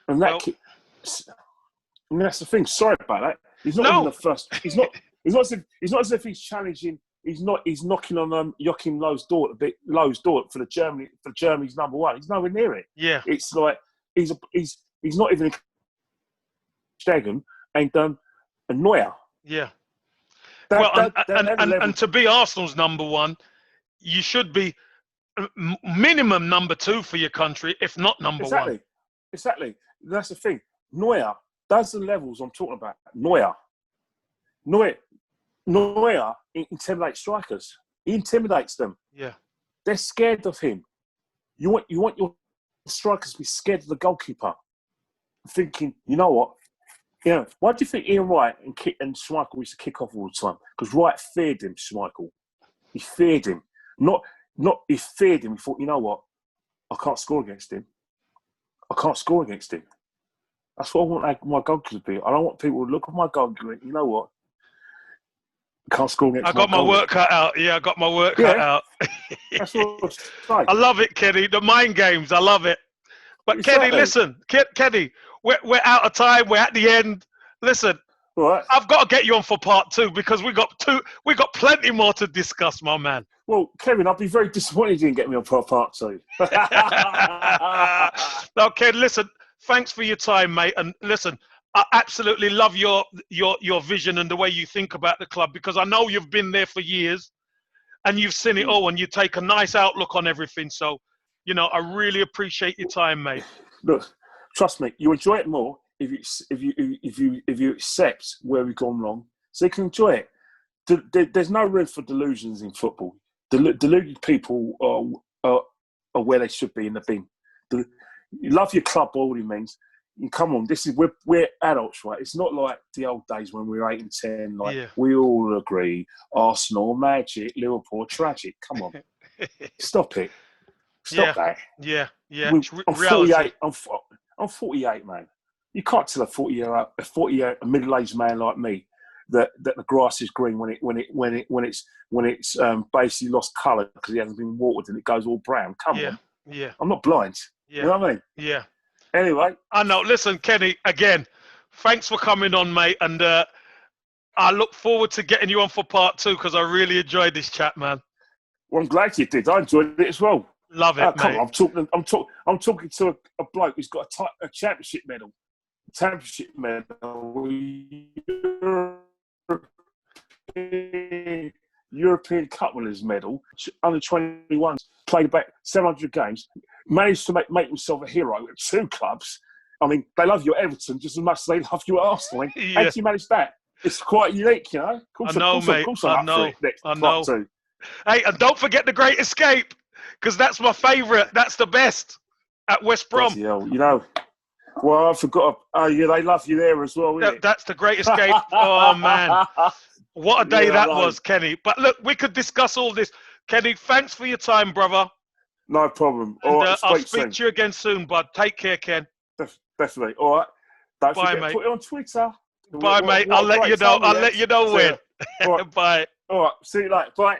And that's the thing. Sorry about that. He's not even the first. He's not as if he's challenging. He's knocking on Joachim Löw's door for Germany's number one. He's nowhere near it. Yeah. It's like he's not even Stegen and Neuer. Yeah. And to be Arsenal's number one, you should be minimum number two for your country, if not number one. Exactly. That's the thing. Neuer does the levels I'm talking about. Neuer intimidates strikers. He intimidates them. Yeah. They're scared of him. You want your strikers to be scared of the goalkeeper. Thinking, you know what? Why do you think Ian Wright and Schmeichel used to kick off all the time? Because Wright feared him, Schmeichel. He feared him. He feared him. He thought, you know what? I can't score against him. That's what I want my goalkeeper to be. I don't want people to look at my goalkeeper. You know what? Can't score against. I got my work cut out. Yeah, I got my work cut out. That's what it's like. I love it, Kenny. The mind games. I love it. But Kenny, listen, Kenny, we're out of time. We're at the end. Listen, right. I've got to get you on for part two because we got plenty more to discuss, my man. Well, Kevin, I'd be very disappointed you didn't get me on for part two. No, Ken, listen, thanks for your time, mate. And listen, I absolutely love your vision and the way you think about the club because I know you've been there for years and you've seen it all and you take a nice outlook on everything. So, I really appreciate your time, mate. Look, trust me, you enjoy it more if you accept where we've gone wrong, so you can enjoy it. There's no room for delusions in football. Deluded people are where they should be in the bin. You love your club, all it means. And come on, we're adults, right? It's not like the old days when we were 8 and 10. We all agree, Arsenal, magic, Liverpool, tragic. Come on, stop it. Stop that. Yeah. I'm 48. I'm 48, man. You can't tell a 40-year a middle-aged man like me that the grass is green when it's basically lost colour because it hasn't been watered and it goes all brown. Come on. Yeah. I'm not blind. Yeah. You know what I mean? Yeah. Anyway. I know. Listen, Kenny, again, thanks for coming on, mate. And I look forward to getting you on for part two because I really enjoyed this chat, man. Well, I'm glad you did. I enjoyed it as well. Love it, come mate. on, I'm talking to a bloke who's got a championship medal. European Cup winners medal. Under 21s, played about 700 games, managed to make himself a hero at 2 clubs. I mean, they love you at Everton just as much as they love you at Arsenal. How do you manage that? It's quite unique, you know. I know, mate. Of course I'm up for it. I know. Hey, and don't forget The Great Escape, because that's my favourite. That's the best at West Brom. Well, I forgot. Oh, yeah, they love you there as well. That's The Great Escape. Oh, man. What a day that was, Kenny. But look, we could discuss all this. Kenny, thanks for your time, brother. No problem. And, I'll speak to you again soon, bud. Take care, Ken. Definitely. All right. Don't forget mate. to put it on Twitter. Bye, mate. I'll let you know. I'll let you know when. Right. Bye. All right. See you later. Bye.